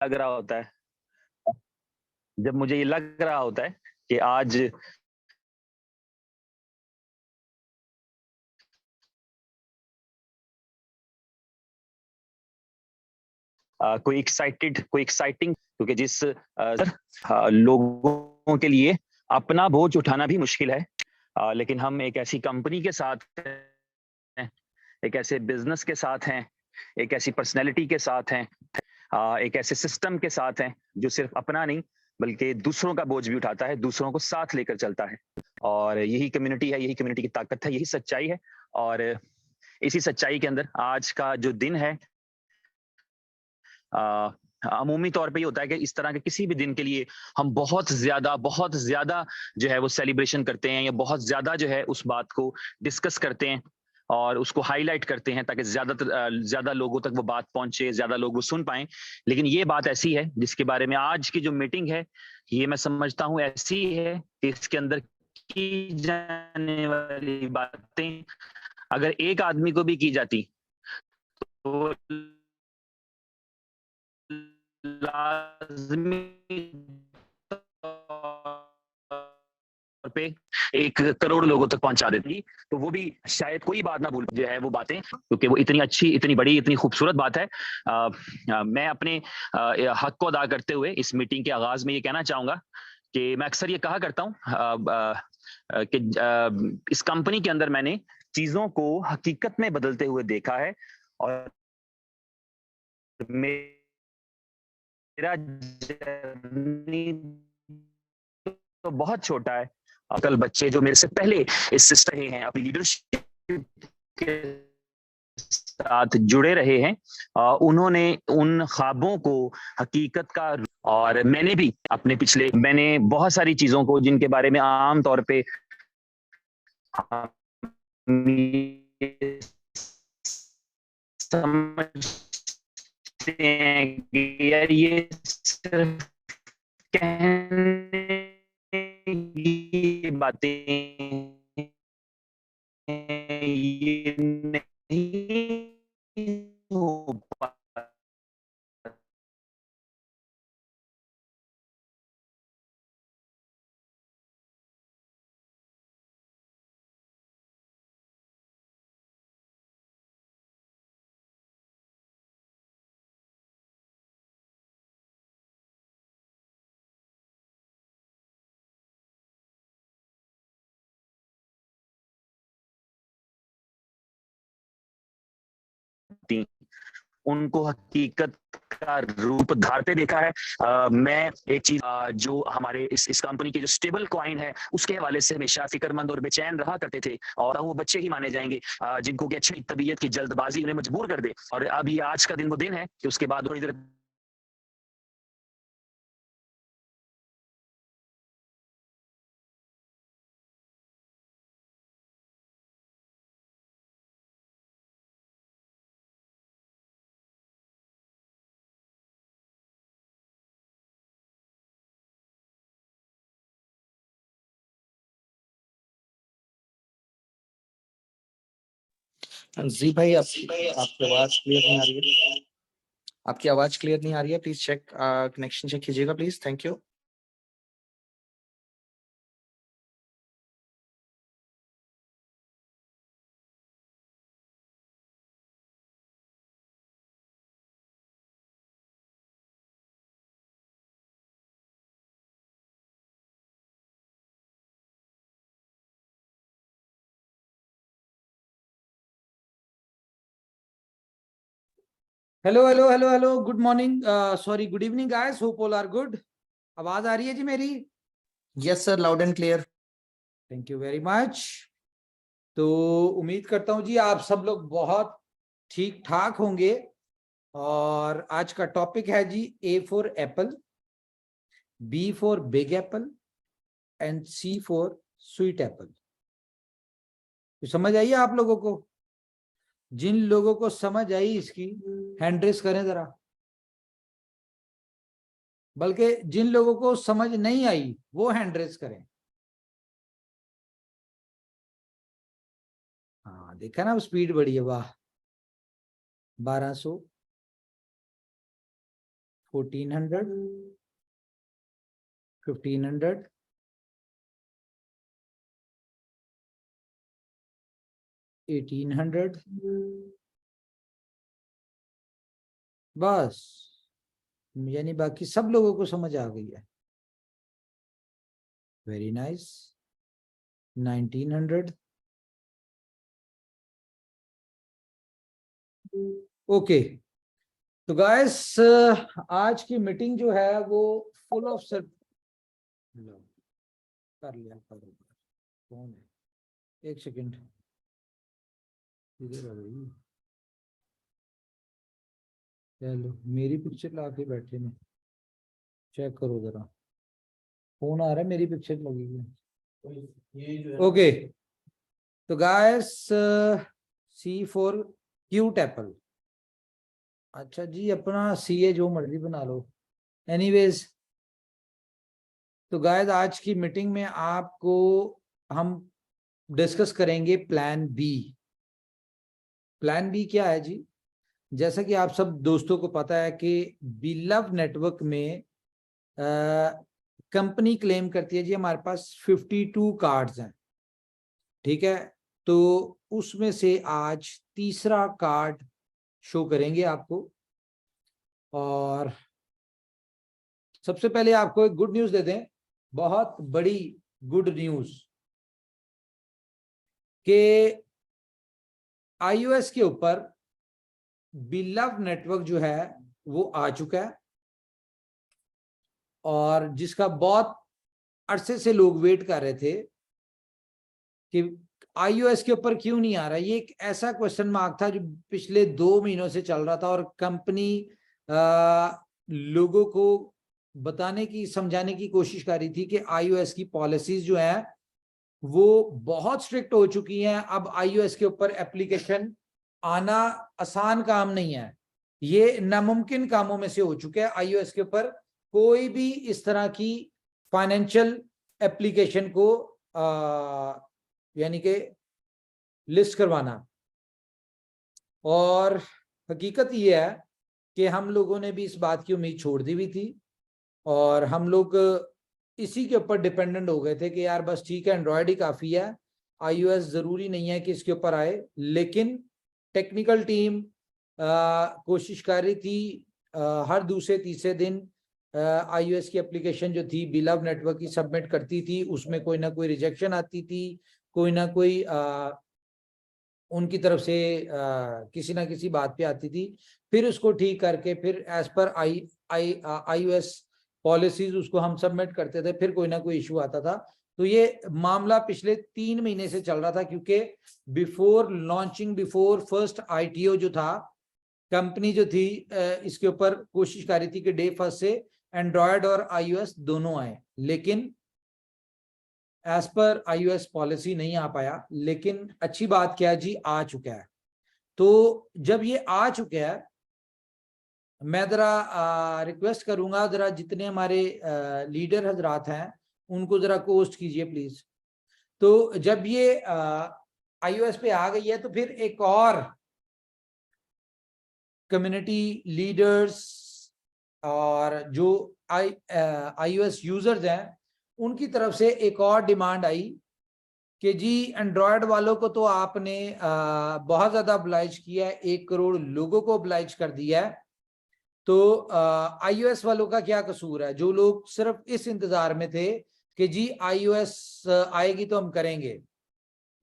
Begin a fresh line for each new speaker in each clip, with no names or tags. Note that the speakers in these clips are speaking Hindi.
लग रहा होता है, जब मुझे ये लग रहा होता है कि आज कोई एक्साइटिंग, क्योंकि जिस लोगों के लिए अपना बोझ उठाना भी मुश्किल है, लेकिन हम एक ऐसी कंपनी के साथ हैं, एक ऐसे बिजनेस के साथ हैं, एक ऐसी पर्सनैलिटी के साथ हैं, एक ऐसे सिस्टम के साथ हैं जो सिर्फ अपना नहीं बल्कि दूसरों का बोझ भी उठाता है, दूसरों को साथ लेकर चलता है। और यही कम्युनिटी है, यही कम्युनिटी की ताकत है, यही सच्चाई है। और इसी सच्चाई के अंदर आज का जो दिन है, अमूमी तौर पे ये होता है कि इस तरह के किसी भी दिन के लिए हम बहुत ज़्यादा जो है वो सेलिब्रेशन करते हैं, या बहुत ज़्यादा जो है उस बात को डिस्कस करते हैं और उसको हाइलाइट करते हैं, ताकि ज़्यादा लोगों तक वो बात पहुँचे, ज़्यादा लोग वो सुन पाएँ। लेकिन ये बात ऐसी है जिसके बारे में आज की जो मीटिंग है, ये मैं समझता हूँ ऐसी है कि इसके अंदर की जाने वाली बातें अगर एक आदमी को भी की जाती, तो लाज़मी तौर पे 1 करोड़ लोगों तक पहुँचा देती, तो वो भी शायद कोई बात ना भूल जो है वो बातें, क्योंकि वो इतनी अच्छी, इतनी बड़ी, इतनी खूबसूरत बात है। मैं अपने हक को अदा करते हुए इस मीटिंग के आगाज़ में ये कहना चाहूँगा कि मैं अक्सर ये कहा करता हूँ कि इस कंपनी के अंदर मैंने चीज़ों को हकीकत में बदलते हुए देखा है, और मेरा जर्नी तो बहुत छोटा है। कल बच्चे जो मेरे से पहले इस सिस्टम रहे हैं, अपनी लीडरशिप के साथ जुड़े रहे हैं, उन्होंने उन ख्वाबों को हकीकत का, और मैंने भी अपने पिछले मैंने बहुत सारी चीज़ों को जिनके बारे में आम तौर पे हम ये समझते हैं कि यार ये सिर्फ कहने की बातें हैं, ये नहीं हो पाता। उनको हकीकत का रूप धारते देखा है। मैं एक चीज जो हमारे इस कंपनी की जो स्टेबल कॉइन है उसके हवाले से हमेशा फिक्रमंद और बेचैन रहा करते थे, और वो बच्चे ही माने जाएंगे जिनको कि अच्छी तबीयत की जल्दबाजी उन्हें मजबूर कर दे। और अभी आज का दिन वो दिन है कि उसके बाद थोड़ी देर
जी भाई, आपकी आवाज क्लियर नहीं आ रही है। आपकी आवाज क्लियर नहीं आ रही है, प्लीज चेक कनेक्शन चेक कीजिएगा please, thank you.
Hello hello hello hello, good morning, sorry good evening guys, hope all are good. आवाज आ रही है जी मेरी?
Yes sir, loud and clear.
Thank you very much. तो उम्मीद करता हूं जी आप सब लोग बहुत ठीक ठाक होंगे। और आज का टॉपिक है जी A for apple, B for big apple and C for sweet apple. तो समझ आइए आप लोगों को? जिन लोगों को समझ आई इसकी हैंड रेस करें जरा, बल्कि जिन लोगों को समझ नहीं आई वो हैंड रेस करें। हाँ देखा ना, स्पीड बढ़ी है, वाह। 1200 1400, 1500, 1800, बस, यानी बाकी सब लोगों को समझ आ गई है। Very nice. 1900, ओके। तो गाइस आज की मीटिंग जो है वो फुल ऑफ सर कर लिया। कौन है? एक सेकंड, इधर आ गई। चलो मेरी पिक्चर ला के बैठे ने, चेक करो जरा, फोन आ रहा है, मेरी पिक्चर लगी है। ओके, तो guys see for cute apple. अच्छा जी, अपना सी ए जो मर्जी बना लो। एनीवेज, तो गाइस आज की मीटिंग में आपको हम डिस्कस करेंगे प्लान बी। प्लान बी क्या है जी? जैसा कि आप सब दोस्तों को पता है कि बिलव नेटवर्क में कंपनी क्लेम करती है जी हमारे पास 52 कार्ड्स हैं, ठीक है। तो उसमें से आज तीसरा कार्ड शो करेंगे आपको। और सबसे पहले आपको एक गुड न्यूज दे दें, बहुत बड़ी गुड न्यूज, कि iOS के ऊपर बिलव नेटवर्क जो है वो आ चुका है, और जिसका बहुत अरसे से लोग वेट कर रहे थे कि iOS के ऊपर क्यों नहीं आ रहा। ये एक ऐसा क्वेश्चन मार्क था जो पिछले 2 महीनों से चल रहा था, और कंपनी लोगों को बताने की, समझाने की कोशिश कर रही थी कि iOS की पॉलिसीज जो है वो बहुत स्ट्रिक्ट हो चुकी हैं। अब iOS के ऊपर एप्लीकेशन आना आसान काम नहीं है, ये नामुमकिन कामों में से हो चुके हैं। iOS के ऊपर कोई भी इस तरह की फाइनेंशियल एप्लीकेशन को यानी कि लिस्ट करवाना। और हकीकत ये है कि हम लोगों ने भी इस बात की उम्मीद छोड़ दी हुई थी, और हम लोग इसी के ऊपर डिपेंडेंट हो गए थे कि यार बस ठीक है, एंड्रॉयड ही काफ़ी है, iOS ज़रूरी नहीं है कि इसके ऊपर आए। लेकिन टेक्निकल टीम कोशिश कर रही थी, हर दूसरे तीसरे दिन iOS की एप्लीकेशन जो थी बिलव नेटवर्क की सबमिट करती थी, उसमें कोई ना कोई रिजेक्शन आती थी, कोई ना कोई उनकी तरफ से किसी ना किसी बात पे आती थी। फिर उसको ठीक करके फिर एज पर iOS पॉलिसीज उसको हम सबमिट करते थे, फिर कोई ना कोई इशू आता था। तो ये मामला पिछले 3 महीने से चल रहा था, क्योंकि before launching, before first ITO जो था, कंपनी जो थी इसके ऊपर कोशिश कर रही थी कि डे फर्स्ट से एंड्रॉयड और iOS दोनों आए, लेकिन एज पर iOS पॉलिसी नहीं आ पाया। लेकिन अच्छी बात क्या है जी, आ चुका है। तो जब ये आ चुका है, मैं जरा रिक्वेस्ट करूंगा, जरा जितने हमारे लीडर हजरात हैं उनको जरा पोस्ट कीजिए प्लीज। तो जब ये iOS पे आ गई है, तो फिर एक और कम्युनिटी लीडर्स और जो iOS यूजर्स हैं उनकी तरफ से एक और डिमांड आई कि जी एंड्रॉयड वालों को तो आपने बहुत ज्यादा oblige किया है, 1 करोड़ लोगों को oblige कर दिया है, तो iOS वालों का क्या कसूर है, जो लोग सिर्फ इस इंतजार में थे कि जी iOS आएगी तो हम करेंगे,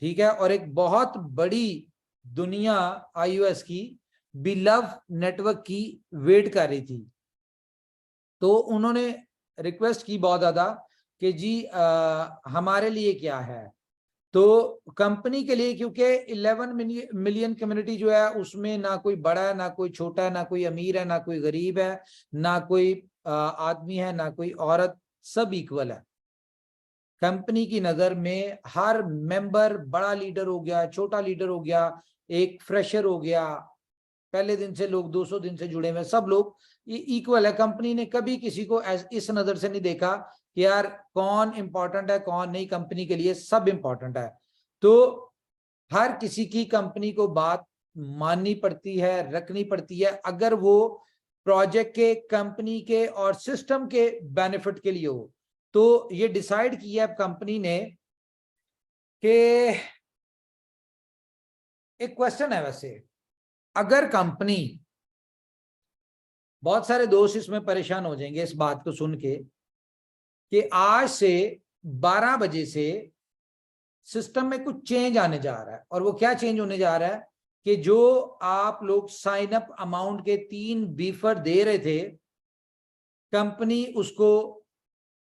ठीक है। और एक बहुत बड़ी दुनिया iOS की बिलव नेटवर्क की वेट कर रही थी। तो उन्होंने रिक्वेस्ट की बहुत ज्यादा कि जी हमारे लिए क्या है। तो कंपनी के लिए, क्योंकि 11 मिलियन कम्युनिटी जो है उसमें ना कोई बड़ा है, ना कोई छोटा है, ना कोई अमीर है, ना कोई गरीब है, ना कोई आदमी है, ना कोई औरत, सब इक्वल है। कंपनी की नजर में हर मेंबर बड़ा लीडर हो गया, छोटा लीडर हो गया, एक फ्रेशर हो गया, पहले दिन से लोग 200 दिन से जुड़े हुए, सब लोग इक्वल है। कंपनी ने कभी किसी को इस नजर से नहीं देखा कि यार कौन इंपॉर्टेंट है कौन नहीं, कंपनी के लिए सब इंपॉर्टेंट है। तो हर किसी की कंपनी को बात माननी पड़ती है, रखनी पड़ती है। अगर वो प्रोजेक्ट के, कंपनी के और सिस्टम के बेनिफिट के लिए हो। तो ये डिसाइड किया कंपनी ने कि एक क्वेश्चन है वैसे, अगर कंपनी, बहुत सारे दोस्त इसमें परेशान हो जाएंगे इस बात को सुन के, कि आज से 12 बजे से सिस्टम में कुछ चेंज आने जा रहा है। और वो क्या चेंज होने जा रहा है कि जो आप लोग साइन अप अमाउंट के 3 बीफर दे रहे थे, कंपनी उसको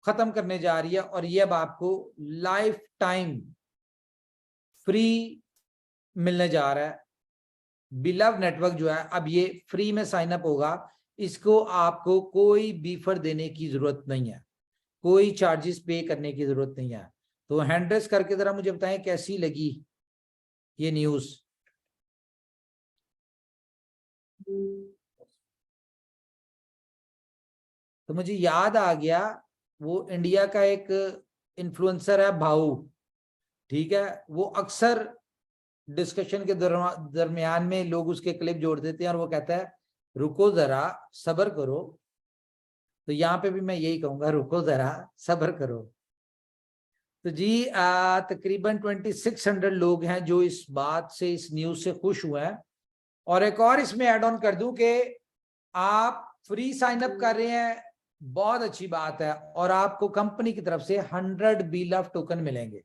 खत्म करने जा रही है और ये अब आपको लाइफ टाइम फ्री मिलने जा रहा है। बिलव नेटवर्क जो है अब ये फ्री में साइन अप होगा, इसको आपको कोई बीफर देने की जरूरत नहीं है, कोई चार्जेस पे करने की जरूरत नहीं है। तो हैंड रेस करके जरा मुझे बताएं कैसी लगी ये न्यूज। तो मुझे याद आ गया, वो इंडिया का एक इन्फ्लुएंसर है भाऊ, ठीक है, वो अक्सर डिस्कशन के दरमियान में लोग उसके क्लिप जोड़ देते हैं और वो कहता है रुको जरा सब्र करो। तो यहाँ पे भी मैं यही कहूंगा, रुको जरा सब्र करो। तो जी तकरीबन 2600 लोग हैं जो इस बात से, इस न्यूज से खुश हुए हैं। और एक और इसमें ऐड ऑन कर दूं कि आप फ्री साइन अप कर रहे हैं, बहुत अच्छी बात है, और आपको कंपनी की तरफ से 100 बीलव टोकन मिलेंगे,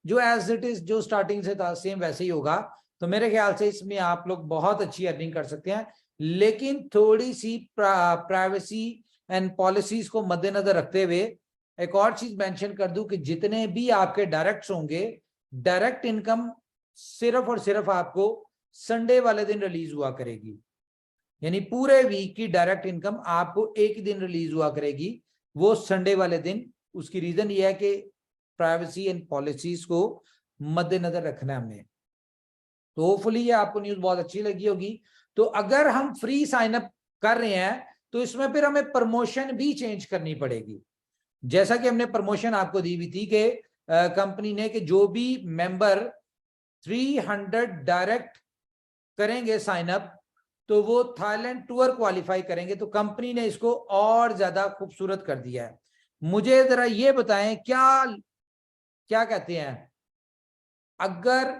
जो एज इट इज, जो स्टार्टिंग से था सेम वैसे ही होगा। तो मेरे ख्याल से इसमें आप लोग बहुत अच्छी अर्निंग कर सकते हैं, लेकिन थोड़ी सी प्राइवेसी एंड पॉलिसीज को मद्देनजर रखते हुए एक और चीज मेंशन कर दूं कि जितने भी आपके डायरेक्ट्स होंगे, डायरेक्ट इनकम सिर्फ और सिर्फ आपको संडे वाले दिन रिलीज हुआ करेगी। यानी पूरे वीक की डायरेक्ट इनकम आपको एक ही दिन रिलीज हुआ करेगी, वो संडे वाले दिन। उसकी रीजन ये है कि प्राइवेसी एंड पॉलिसीज को मद्देनजर रखना है हमने। तो होपफुली ये आपको न्यूज बहुत अच्छी लगी होगी। तो अगर हम फ्री साइन अप कर रहे हैं तो इसमें फिर हमें प्रमोशन भी चेंज करनी पड़ेगी। जैसा कि हमने प्रमोशन आपको दी हुई थी कि कंपनी ने, कि जो भी मेंबर 300 डायरेक्ट करेंगे साइन अप तो वो थाईलैंड टूर क्वालिफाई करेंगे। तो कंपनी ने इसको और ज्यादा खूबसूरत कर दिया है। मुझे जरा ये बताएं, क्या कहते हैं, अगर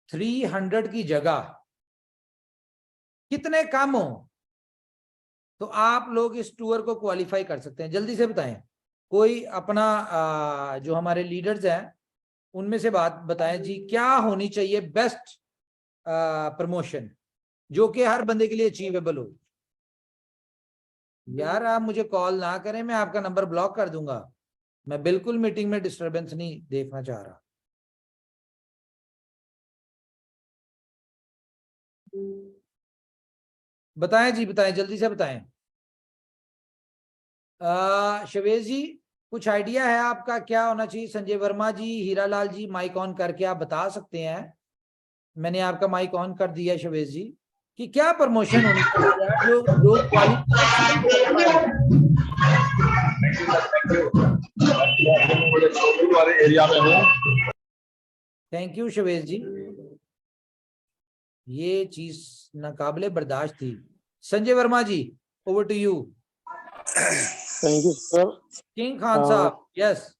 300 की जगह कितने कम हो तो आप लोग इस टूर को क्वालिफाई कर सकते हैं? जल्दी से बताएं। कोई अपना जो हमारे लीडर्स हैं उनमें से बात बताएं जी, क्या होनी चाहिए बेस्ट प्रमोशन जो कि हर बंदे के लिए अचीवेबल हो। यार आप मुझे कॉल ना करें, मैं आपका नंबर ब्लॉक कर दूंगा। मैं बिल्कुल मीटिंग में डिस्टरबेंस नहीं देखना चाह रहा। बताएं जी, बताएं, जल्दी से बताएं। शवेज जी, कुछ आइडिया है आपका क्या होना चाहिए? संजय वर्मा जी, हीरालाल जी, माइक ऑन करके आप बता सकते हैं। मैंने आपका माइक ऑन कर दिया शवेज जी, कि क्या प्रमोशन होनी चाहिए जो लोग थैंक यू शवेज जी, ये चीज नाकाबिले बर्दाश्त थी। Sanjay Verma ji, over to you.
Thank you sir.
King Khan साहब, यस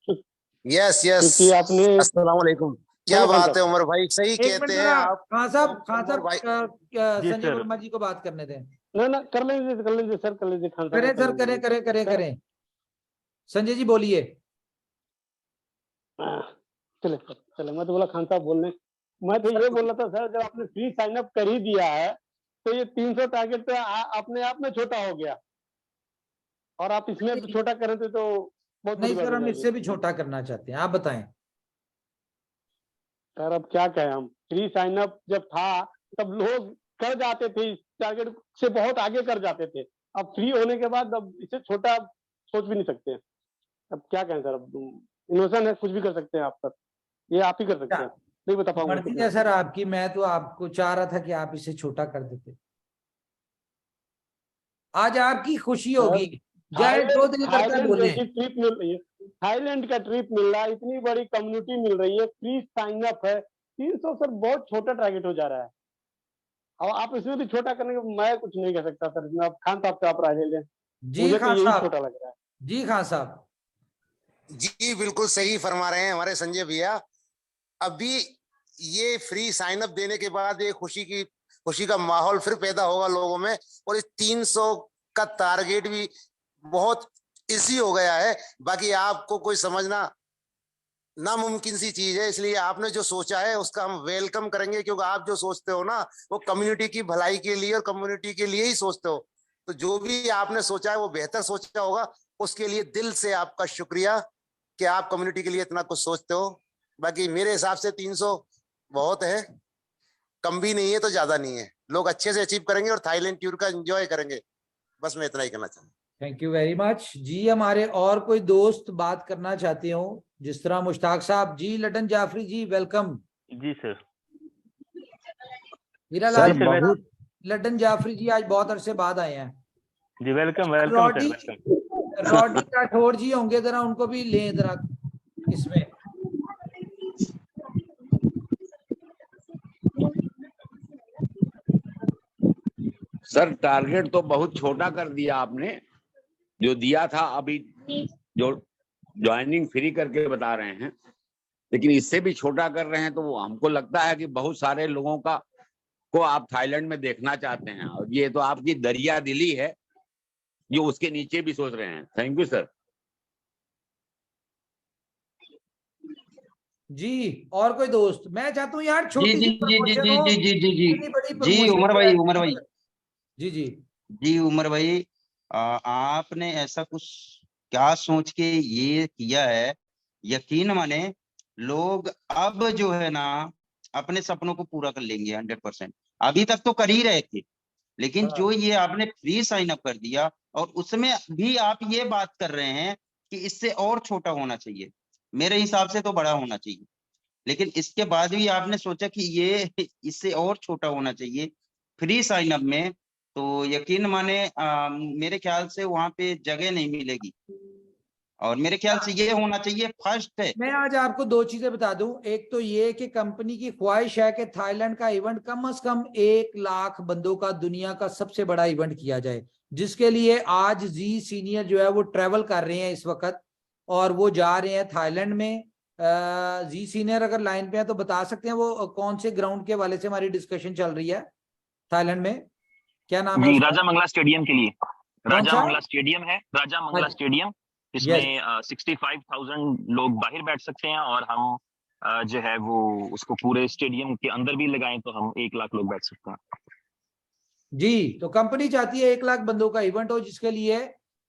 यस यस, आपने अस्सलाम वालेकुम। क्या बात है उमर भाई, सही कहते हैं आप।
खान साहब संजय वर्मा जी को बात करने दें।
ना कर लीजिए सर, कर लीजिए खान साहब।
करें सर, करें। संजय जी बोलिए।
चले मैं तो बोला खान साहब बोलने। मैं तो ये बोल रहा था सर, जब आपने फ्री साइन अप कर ही दिया है तो ये 300 टारगेट तो अपने आप में छोटा हो गया, और आप इसमें तो छोटा करें तो बहुत
नहीं सर, हम इससे भी छोटा करना चाहते हैं, आप बताएं
सर। अब क्या कहें हम, फ्री साइन अप जब था तब लोग कर जाते थे, टारगेट से बहुत आगे कर जाते थे। अब फ्री होने के बाद अब इसे छोटा सोच भी नहीं सकते। अब क्या कहें सर, अब इनोवेशन है, कुछ भी कर सकते हैं आप सर, ये आप ही कर सकते हैं, नहीं बता पाऊंगा।
मर्जी है सर आपकी, मैं तो आपको चाह रहा था कि आप इसे छोटा कर देते। आज आपकी खुशी होगी, जाए जो दिल करता है बोले।
ट्रिप मिल रही है, थाईलैंड का ट्रिप मिल रहा है, इतनी बड़ी कम्युनिटी मिल रही है, फ्री साइन अप है। 300 सर बहुत छोटा टारगेट हो जा रहा है। अब आप इसमें भी छोटा करने के, मैं कुछ नहीं कह सकता सर इसमें। आप खान साहब से आप राय ले लें,
जी
मुझे तो
खान
यही
साहब,
छोटा लग रहा है।
जी खान साहब।
जी बिल्कुल सही फरमा रहे हैं हमारे संजय भैया। अभी ये फ्री साइन अप देने के बाद ये खुशी का माहौल फिर पैदा होगा लोगों में, और इस 300 का टारगेट भी बहुत इजी हो गया है। बाकी आपको कोई समझना नामुमकिन सी चीज है, इसलिए आपने जो सोचा है उसका हम वेलकम करेंगे, क्योंकि आप जो सोचते हो ना वो कम्युनिटी की भलाई के लिए और कम्युनिटी के लिए ही सोचते हो। तो जो भी आपने सोचा है वो बेहतर सोचा होगा, उसके लिए दिल से आपका शुक्रिया कि आप कम्युनिटी के लिए इतना कुछ सोचते हो। बाकी मेरे हिसाब से 300 बहुत है, कम भी नहीं है तो ज्यादा नहीं है। लोग अच्छे से अचीव करेंगे और थाईलैंड टूर का एंजॉय करेंगे। बस मैं इतना ही कहना चाहूंगा।
थैंक यू वेरी मच जी। हमारे और कोई दोस्त बात करना चाहते हो, जिस तरह मुश्ताक साहब जी, लटन जाफरी जी, वेलकम।
जी सर।
हीरालाल
सर, बहुत
लटन जाफरी जी आज बहुत अरसे बाद आए हैं।
जी welcome welcome
Rowdy
sir, welcome.
Rowdy Rathore ji होंगे, जरा उनको भी लें जरा इसमें।
सर टारगेट तो बहुत छोटा कर दिया आपने, जो दिया था अभी जो ज्वाइनिंग फ्री करके बता रहे हैं, लेकिन इससे भी छोटा कर रहे हैं। तो वो हमको लगता है कि बहुत सारे लोगों को आप थाईलैंड में देखना चाहते हैं, और ये तो आपकी दरिया दिली है जो उसके नीचे भी सोच रहे हैं। Thank you sir.
जी और कोई दोस्त? मैं चाहता हूँ यार
जी
छोटी
जी
सी
जी जी
promotion
जी
हो,
जी जी जी जी
इतनी बड़ी
जी
promotion
उमर
जो
भाई
है।
उमर भाई
जी जी
जी उमर भाई, आपने ऐसा कुछ क्या सोच के ये किया है, यकीन माने लोग अब जो है ना अपने सपनों को पूरा कर लेंगे 100%। अभी तक तो कर ही रहे थे, लेकिन
हाँ।
जो ये आपने फ्री साइन अप कर दिया और उसमें भी आप ये बात कर रहे हैं कि इससे और छोटा होना चाहिए, मेरे हिसाब से तो बड़ा होना चाहिए, लेकिन इसके बाद भी आपने सोचा कि ये इससे और छोटा होना चाहिए फ्री साइन अप में, तो यकीन माने मेरे ख्याल से वहां पे जगह नहीं मिलेगी, और मेरे ख्याल से ये होना चाहिए फर्स्ट है।
मैं आज आपको दो चीजें बता दूं। एक तो ये कि कंपनी की ख्वाहिश है कि थाईलैंड का इवेंट कम से कम 1 लाख बंदों का दुनिया का सबसे बड़ा इवेंट किया जाए, जिसके लिए आज जी सीनियर जो है वो ट्रेवल कर रहे हैं इस वक्त, और वो जा रहे हैं थाईलैंड में। जी सीनियर अगर लाइन पे है तो बता सकते हैं वो कौन से ग्राउंड के वाले से हमारी डिस्कशन चल रही है थाईलैंड में, क्या नाम है
जी
उसका?
राजा मंगला स्टेडियम के लिए। राजा
सा?
मंगला स्टेडियम है, राजा मंगला
अच्छा।
स्टेडियम। इसमें 65,000 लोग बाहर बैठ सकते हैं, और हम जो है वो उसको पूरे स्टेडियम के अंदर भी लगाएं तो हम 1 लाख लोग बैठ सकते हैं।
जी, तो कंपनी चाहती है 1 लाख बंदों का इवेंट हो, जिसके लिए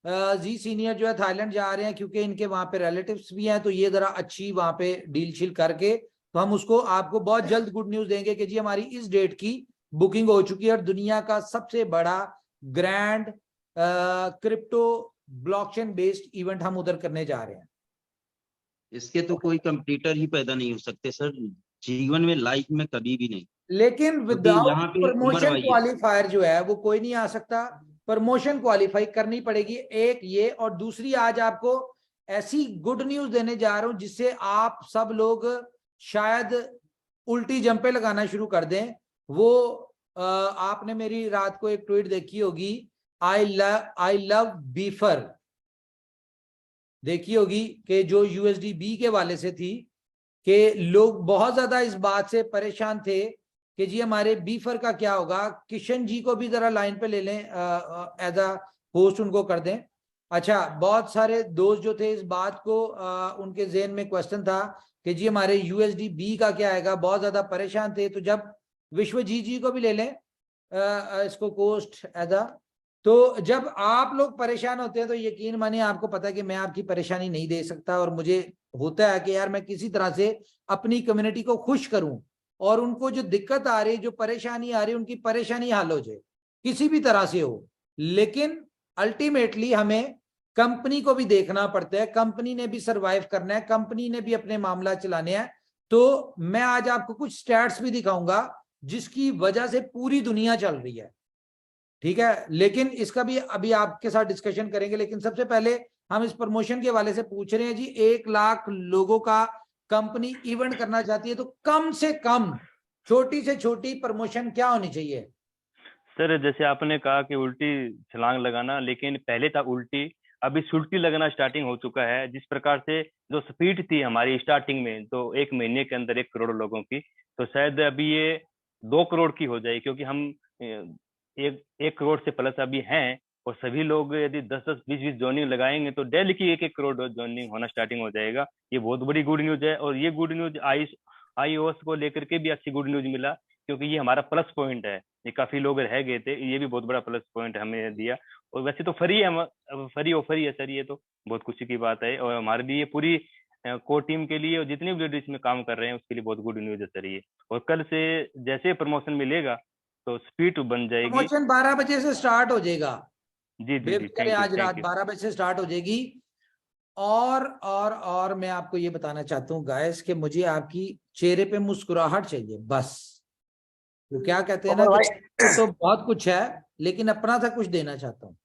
जी सीनियर जो है थाईलैंड जा रहे हैं, क्योंकि इनके वहां पे रिलेटिव्स भी हैं। तो ये जरा अच्छी वहां पे डील शील करके तो हम उसको आपको बहुत जल्द गुड न्यूज देंगे कि जी हमारी इस डेट की बुकिंग हो चुकी है, और दुनिया का सबसे बड़ा grand crypto blockchain based event हम उधर करने जा रहे हैं।
इसके तो कोई कंप्यूटर ही पैदा नहीं हो सकते सर, जीवन में, लाइफ में कभी भी नहीं।
लेकिन विदाउट
यहाँ पे उमर
प्रमोशन
भाई है।
क्वालिफायर जो है वो कोई नहीं आ सकता, प्रमोशन क्वालिफाई करनी पड़ेगी। एक ये, और दूसरी आज आपको ऐसी गुड न्यूज देने जा रहा हूं जिससे आप सब लोग शायद उल्टी जंपे लगाना शुरू कर दें। वो आपने मेरी रात को एक ट्वीट देखी होगी, आई लव बीफर, देखी होगी, कि जो यूएसडी बी के वाले से थी, कि लोग बहुत ज्यादा इस बात से परेशान थे कि जी हमारे बीफर का क्या होगा। किशन जी को भी जरा लाइन पे ले लें, एज अ होस्ट उनको कर दें। अच्छा, बहुत सारे दोस्त जो थे इस बात को उनके जेहन में क्वेश्चन था कि जी हमारे यूएसडी बी का क्या आएगा, बहुत ज्यादा परेशान थे। तो जब विश्वजीत जी को भी ले लें इसको कोस्ट एज अ, तो जब आप लोग परेशान होते हैं तो यकीन मानिए आपको पता है कि मैं आपकी परेशानी नहीं दे सकता, और मुझे होता है कि यार मैं किसी तरह से अपनी कम्युनिटी को खुश करूं, और उनको जो दिक्कत आ रही, जो परेशानी आ रही, उनकी परेशानी हल हो जाए, किसी भी तरह से हो। लेकिन अल्टीमेटली हमें कंपनी को भी देखना पड़ता है, कंपनी ने भी सरवाइव करना है, कंपनी ने भी अपने मामला चलाने हैं। तो मैं आज आपको कुछ स्टैट्स भी दिखाऊंगा जिसकी वजह से पूरी दुनिया चल रही है, ठीक है। लेकिन इसका भी अभी आपके साथ डिस्कशन करेंगे। लेकिन सबसे पहले हम इस प्रमोशन के वाले से पूछ रहे हैं जी, 1 लाख लोगों का कंपनी इवेंट करना चाहती है, तो कम से कम छोटी से छोटी प्रमोशन क्या होनी चाहिए?
सर जैसे आपने कहा कि उल्टी छलांग लगाना, लेकिन पहले था उल्टी, अभी सुल्टी लगना स्टार्टिंग हो चुका है। जिस प्रकार से जो स्पीड थी हमारी स्टार्टिंग में, तो 1 महीने के अंदर 1 करोड़ लोगों की, तो शायद अभी ये 2 करोड़ की हो जाए, क्योंकि हम 1 करोड़ से प्लस अभी हैं, और सभी लोग यदि 10-10, 20-20 ज्वाइनिंग लगाएंगे तो डेली की 1-1 करोड़ ज्वाइनिंग होना स्टार्टिंग हो जाएगा। ये बहुत बड़ी गुड न्यूज है, और ये गुड न्यूज iOS को लेकर के भी अच्छी गुड न्यूज मिला, क्योंकि ये हमारा प्लस पॉइंट है। ये काफी लोग रह गए थे, ये भी बहुत बड़ा प्लस पॉइंट हमें दिया। और वैसे तो फ्री है, फ्री ऑफर ही है सर, ये तो बहुत खुशी की बात है, और हमारे लिए पूरी कोर टीम के लिए और जितने भी लेडीज में काम कर रहे हैं उसके लिए बहुत गुड न्यूज है सर ये। और कल से जैसे प्रमोशन मिलेगा तो स्पीड बन जाएगी।
प्रमोशन 12 बजे से स्टार्ट हो जाएगा।
जी जी जी,
बेफिक्र है, आज रात 12 बजे से स्टार्ट हो जाएगी। और मैं आपको ये बताना चाहता हूँ गाइस कि मुझे आपकी चेहरे पे मुस्कुराहट चाहिए बस। वो क्या कहते हैं ना,
उमर
तो बहुत कुछ है, लेकिन अपना सा कुछ देना चाहता हूँ।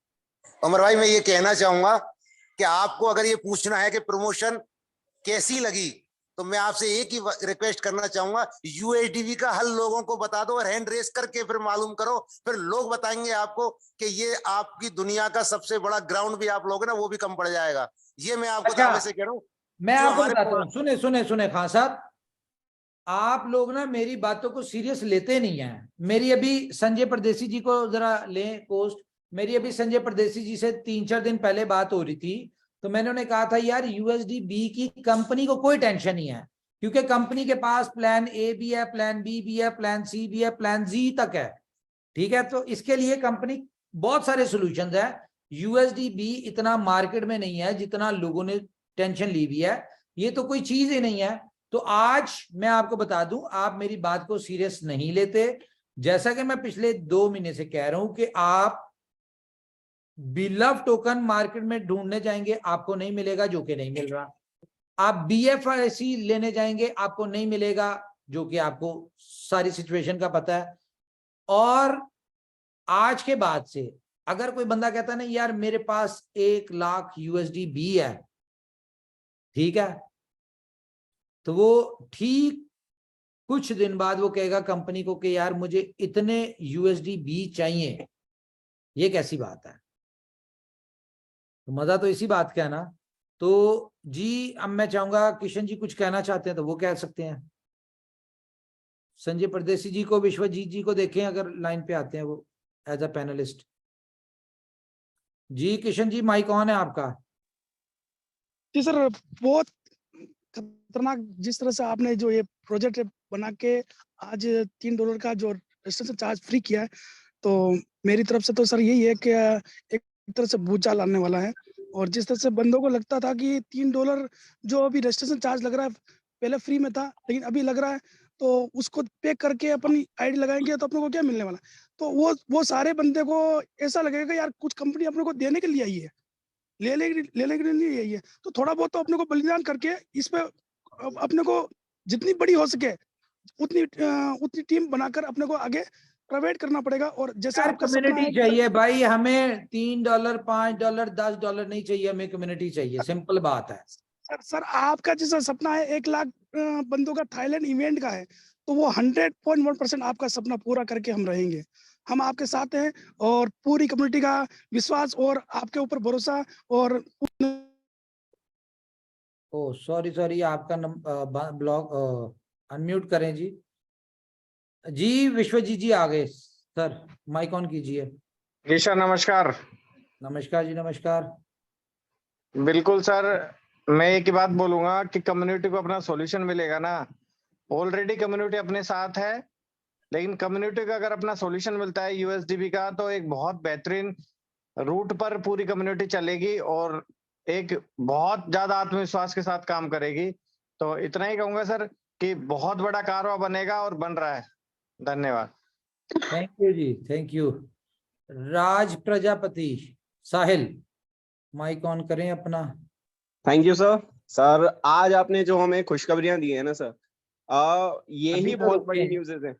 उमर भाई, मैं ये कहना चाहूंगा कि आपको अगर ये पूछना है कि प्रमोशन कैसी लगी, तो मैं आपसे एक ही रिक्वेस्ट करना चाहूंगा, यूएसडीबी का हल लोगों को बता दो और हैंड रेस करके फिर मालूम करो, फिर लोग बताएंगे आपको कि ये आपकी दुनिया का सबसे बड़ा ग्राउंड भी आप लोग ना वो भी कम पड़ जाएगा। ये मैं आपको दावे से कह रहा हूँ।
मैं आपको बताता हूँ, सुने खान साहब, आप लोग ना मेरी बातों को सीरियस लेते नहीं है। मेरी अभी संजय परदेसी जी को जरा लें पोस्ट, मेरी अभी संजय परदेसी जी से 3-4 दिन पहले बात हो रही थी, तो मैंने उन्हें कहा था यार यूएसडीबी की कंपनी को कोई टेंशन नहीं है, क्योंकि कंपनी के पास प्लान ए भी है, प्लान बी भी है, प्लान सी भी है, प्लान जी तक है, ठीक है। तो इसके लिए कंपनी बहुत सारे सॉल्यूशंस है। यूएसडीबी इतना मार्केट में नहीं है जितना लोगों ने टेंशन ली हुई है, ये तो कोई चीज ही नहीं है। तो आज मैं आपको बता दूं, आप मेरी बात को सीरियस नहीं लेते, जैसा कि मैं पिछले 2 महीने से कह रहा हूं कि आप बिलव टोकन मार्केट में ढूंढने जाएंगे, आपको नहीं मिलेगा, जो कि नहीं मिल रहा। आप बीएफआईसी लेने जाएंगे, आपको नहीं मिलेगा, जो कि आपको सारी सिचुएशन का पता है। और आज के बाद से अगर कोई बंदा कहता है ना यार मेरे पास 1 लाख यूएसडी बी है, ठीक है, तो वो ठीक कुछ दिन बाद वो कहेगा कंपनी को कि यार मुझे इतने यूएसडी बी चाहिए। ये कैसी बात है? तो मजा तो इसी बात का है ना। तो जी अब मैं चाहूंगा किशन जी कुछ कहना चाहते हैं तो वो कह सकते हैं। संजय परदेसी जी को, विश्वजीत जी को देखें अगर लाइन पे आते हैं वो एज अ पैनलिस्ट। जी किशन जी, माइक ऑन है आपका।
जी सर, बहुत खतरनाक जिस तरह से आपने जो ये प्रोजेक्ट बना के आज $3 का जो रजिस्ट्रेशन चार्ज फ्री किया है, तो मेरी तरफ से तो सर यही है कि एक तरह से भूचाल आने वाला है। और जिस तरह से बंदों को लगता था कि $3 जो अभी रजिस्ट्रेशन चार्ज लग रहा है, पहले फ्री में था लेकिन अभी लग रहा है, तो उसको पे करके अपनी आईडी लगाएंगे तो अपने को क्या मिलने वाला। तो वो सारे बंदे को ऐसा लगेगा कि यार कुछ कंपनी अपने को देने के लिए आई है, लेने के लिए आई है, तो थोड़ा बहुत तो अपने को बलिदान करके इस पे अपने को जितनी बड़ी हो सके उतनी टीम बनाकर अपने को आगे प्रोवाइड करना पड़ेगा। और जैसे आपका
कम्युनिटी चाहिए भाई, हमें $3, $5, $10 नहीं चाहिए, हमें कम्युनिटी चाहिए, सिंपल बात है।
सर आपका जैसा सपना है 1 लाख बंदों का थाईलैंड इवेंट का है, तो वो 100.1% आपका सपना पूरा करके हम रहेंगे। हम आपके साथ हैं और पूरी कम्युनिटी का विश्वास और आपके ऊपर भरोसा। और
ओ सॉरी आपका ब्लॉग अनम्यूट करें जी। जी विश्वजीत जी आ गए सर, माइक ऑन कीजिए।
जी सर नमस्कार।
नमस्कार जी, नमस्कार।
बिल्कुल सर, मैं एक ही बात बोलूंगा कि कम्युनिटी को अपना सॉल्यूशन मिलेगा ना। ऑलरेडी कम्युनिटी अपने साथ है, लेकिन कम्युनिटी का अगर अपना सॉल्यूशन मिलता है यूएसडीबी का, तो एक बहुत बेहतरीन रूट पर पूरी कम्युनिटी चलेगी और एक बहुत ज्यादा आत्मविश्वास के साथ काम करेगी। तो इतना ही कहूंगा सर कि बहुत बड़ा कारवा बनेगा और बन रहा है। धन्यवाद।
थैंक यू जी, thank you. Raj Prajapati Sahil, mic on करें अपना।
Thank you sir. सर आज आपने जो हमें खुशखबरियां दी है ना सर, यही बहुत बड़ी न्यूज़ है,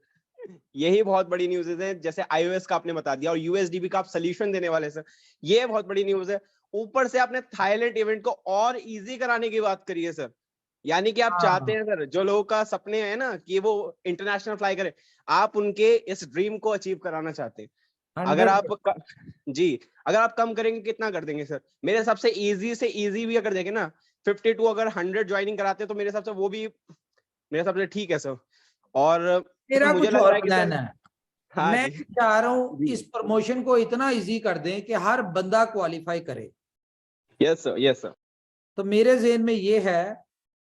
यही बहुत बड़ी न्यूज़ है। जैसे iOS का आपने बता दिया और यूएसडीबी का आप सोल्यूशन देने वाले सर, ये बहुत बड़ी न्यूज़ है। ऊपर से आपने थाईलैंड इवेंट को और इजी कराने की बात करी है सर, यानी कि आप चाहते हैं सर जो लोगों का सपने है ना कि वो इंटरनेशनल फ्लाई करे, आप उनके इस ड्रीम को अचीव कराना चाहते हैं। अगर आप जी अगर आप कम करेंगे कितना कर देंगे सर? मेरे हिसाब से इजी भी अगर देखें ना 52 अगर 100 ज्वाइनिंग कराते हैं तो मेरे हिसाब से वो भी मेरे हिसाब से ठीक है सर। और
मेरा
मुझे
कुछ
लग रहा
और
है कि
प्लान
सर
है।
हाँ
मैं
जी
चाह रहा हूँ
जी
इस प्रमोशन को इतना इजी कर दें कि हर बंदा क्वालिफाई करे।
यस सर
तो मेरे ज़हन में ये है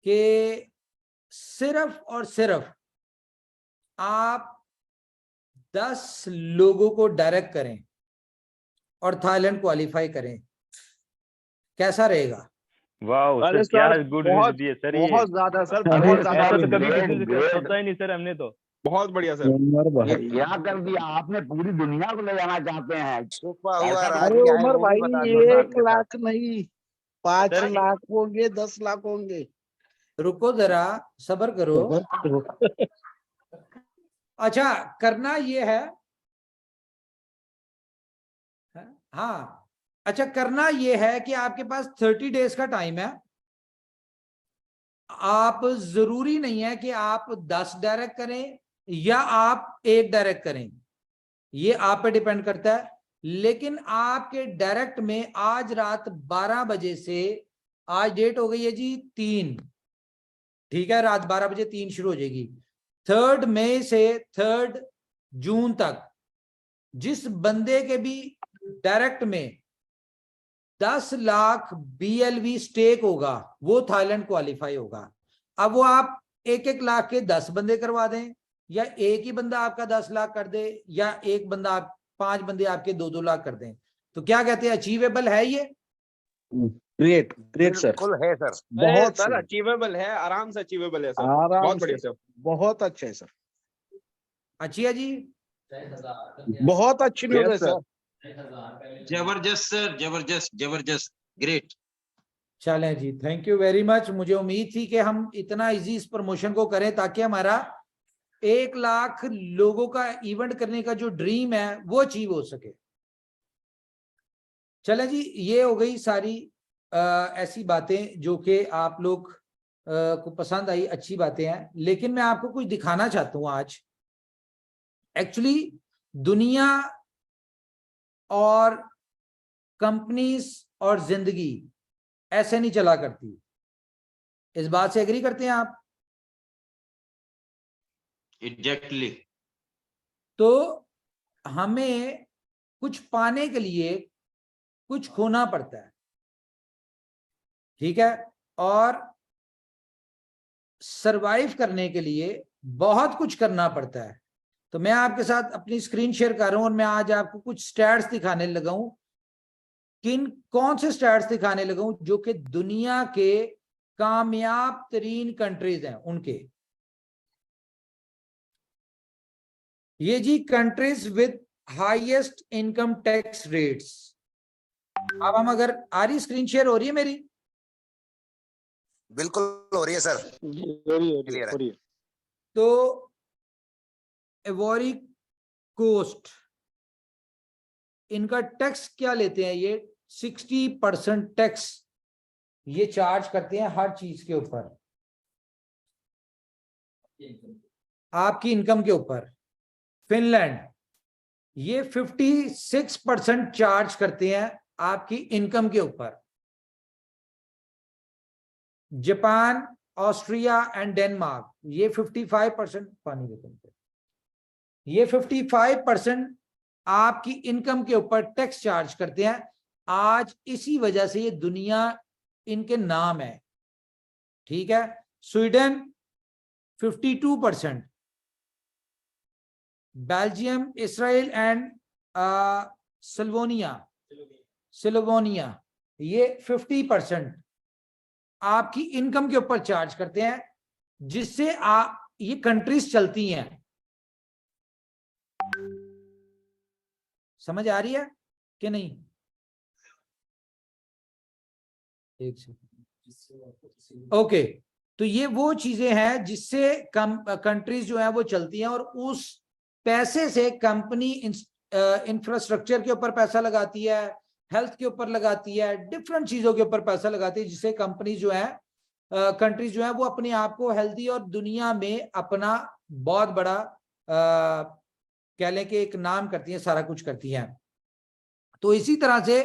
कि सिर्फ और सिर्फ आप 10 लोगों को डायरेक्ट करें और थाईलैंड क्वालिफाई करें, कैसा रहेगा?
वाह
अरे
सर, क्या
सर
गुड न्यूज दिए सर ये।
बहुत ज्यादा सर
अरे
बहुत ज्यादा
ऐसा तो
good
कभी
news।
किसी से सोचा ही नहीं सर हमने तो।
बहुत बढ़िया सर।
ये
भाई
क्या कर दिया आपने, पूरी दुनिया को ले जाना चाहते हैं।
छुपा हुआ
ऐसा
राज
अरे
क्या है
उमर
वो भी
भाई
बता दिए साथ
1
के साथ।
लाख नहीं 5
सर
लाख होंगे 10 लाख होंगे।
रुको जरा, सब्र करो। अच्छा, करना ये है, हाँ अच्छा, करना ये है कि आपके पास 30 डेज का टाइम है। आप जरूरी नहीं है कि आप 10 डायरेक्ट करें या आप 1 डायरेक्ट करें, ये आप पे डिपेंड करता है। लेकिन आपके डायरेक्ट में आज रात 12 बजे से, आज डेट हो गई है जी 3, ठीक है, रात 12 बजे 3 शुरू हो जाएगी। 3 मई से 3 जून तक जिस बंदे के भी डायरेक्ट में 10 लाख BLV स्टेक होगा वो थाईलैंड क्वालिफाई होगा। अब वो आप 1-1 लाख के 10 बंदे करवा दें, या एक ही बंदा आपका 10 लाख कर दे, या एक बंदा 5 बंदे आपके 2-2 लाख कर दें, तो क्या कहते हैं, अचीवेबल है ये?
ग्रेट ग्रेट सर,
बिल्कुल है सर।
बहुत
सर
सही,
अचीवेबल है, आराम से अचीवेबल है सर।
आराम
बहुत
से,
बढ़िया सर।
बहुत अच्छा है सर,
अच्छी है जी,
बहुत अच्छी न्यूज है
यस सर।
सर।
जबरदस्त सर, जबरदस्त जबरदस्त, ग्रेट।
चलें जी, थैंक यू वेरी मच। मुझे उम्मीद थी कि हम इतना इजी इस प्रमोशन को करें ताकि हमारा 1 लाख लोगों का इवेंट करने का जो ड्रीम है वो अचीव हो सके। चलें जी, ये हो गई सारी ऐसी बातें जो कि आप लोग को पसंद आई, अच्छी बातें हैं। लेकिन मैं आपको कुछ दिखाना चाहता हूं आज। एक्चुअली दुनिया और कंपनीज और जिंदगी ऐसे नहीं चला करती। इस बात से एग्री करते हैं आप?
एग्जैक्टली।
तो हमें कुछ पाने के लिए कुछ खोना पड़ता है, ठीक है, और सरवाइव करने के लिए बहुत कुछ करना पड़ता है। तो मैं आपके साथ अपनी स्क्रीन शेयर कर रहा हूं और मैं आज आपको कुछ स्टैट्स दिखाने लगा हूं। कौन से स्टैट्स दिखाने लगा हूं? जो कि दुनिया के कामयाब तरीन कंट्रीज हैं उनके। ये जी countries with highest income tax rates. अब हम अगर, आ रही स्क्रीन शेयर हो रही है मेरी?
बिल्कुल हो रही है सर।
हो रही है।
तो एवोरी कोस्ट, इनका टैक्स क्या लेते हैं ये? 60% टैक्स ये चार्ज करते हैं हर चीज के ऊपर, आपकी इनकम के ऊपर। फिनलैंड ये 56% चार्ज करते हैं आपकी इनकम के ऊपर। जापान, ऑस्ट्रिया एंड डेनमार्क ये 55%, पानी देते, ये 55% आपकी इनकम के ऊपर टैक्स चार्ज करते हैं। आज इसी वजह से ये दुनिया इनके नाम है, ठीक है। Sweden 52%, Belgium, Israel and Slovenia ये 50% आपकी इनकम के ऊपर चार्ज करते हैं, जिससे ये कंट्रीज चलती हैं। समझ आ रही है कि नहीं? एक सेकंड। ओके, तो ये वो चीजें हैं जिससे कंट्रीज जो है वो चलती हैं, और उस पैसे से कंपनी इंफ्रास्ट्रक्चर के ऊपर पैसा लगाती है, हेल्थ के ऊपर लगाती है, डिफरेंट चीजों के ऊपर पैसा लगाती है, जिससे कंपनी जो है, कंट्रीज जो है वो अपने आप को हेल्दी और दुनिया में अपना बहुत बड़ा कह लें कि एक नाम करती हैं, सारा कुछ करती हैं। तो इसी तरह से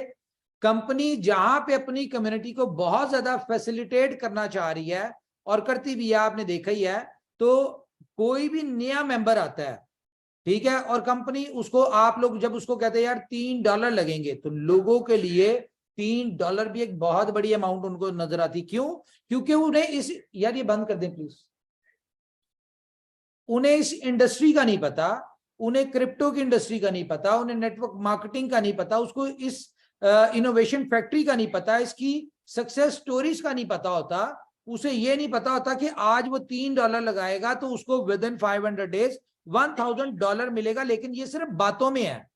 कंपनी जहां पे अपनी कम्युनिटी को बहुत ज्यादा फैसिलिटेट करना चाह रही है और करती भी है, आपने देखा ही है, तो कोई भी नया मेंबर आता है, ठीक है, और कंपनी उसको, आप लोग जब उसको कहते हैं यार $3 लगेंगे, तो लोगों के लिए $3 भी एक बहुत बड़ी अमाउंट उनको नजर आती। क्यों? क्योंकि उन्हें इस, यार ये बंद कर दें प्लीज, उन्हें इस इंडस्ट्री का नहीं पता, उन्हें क्रिप्टो की इंडस्ट्री का नहीं पता, उन्हें नेटवर्क मार्केटिंग का नहीं पता, उसको इस इनोवेशन फैक्ट्री का नहीं पता, इसकी सक्सेस स्टोरीज का नहीं पता होता, उसे ये नहीं पता होता कि आज वो $3 लगाएगा तो उसको विद इन 500 डेज $1000 मिलेगा। लेकिन ये सिर्फ बातों में है,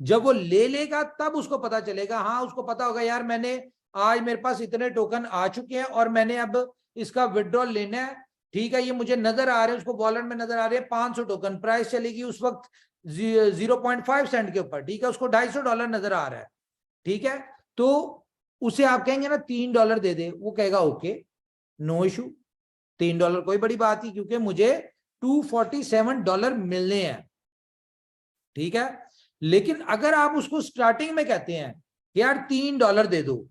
जब वो ले लेगा तब उसको पता चलेगा। हाँ, उसको पता होगा यार मैंने आज, मेरे पास इतने टोकन आ चुके हैं और मैंने अब इसका विड्रॉल लेना है, ठीक है, ये मुझे नजर आ रहे हैं, उसको वॉलेट में नजर आ रहे हैं 500 टोकन, प्राइस चलेगी उस वक्त 0.5 सेंट के ऊपर, ठीक है, उसको $250 नजर आ रहा है, ठीक है, तो उसे आप कहेंगे ना $3 दे दे, वो कहेगा ओके, नो इशू, $3 कोई बड़ी बात नहीं, क्योंकि मुझे $247 मिलने हैं, ठीक है। लेकिन अगर आप उसको स्टार्टिंग में कहते हैं कि यार $3 दे दो,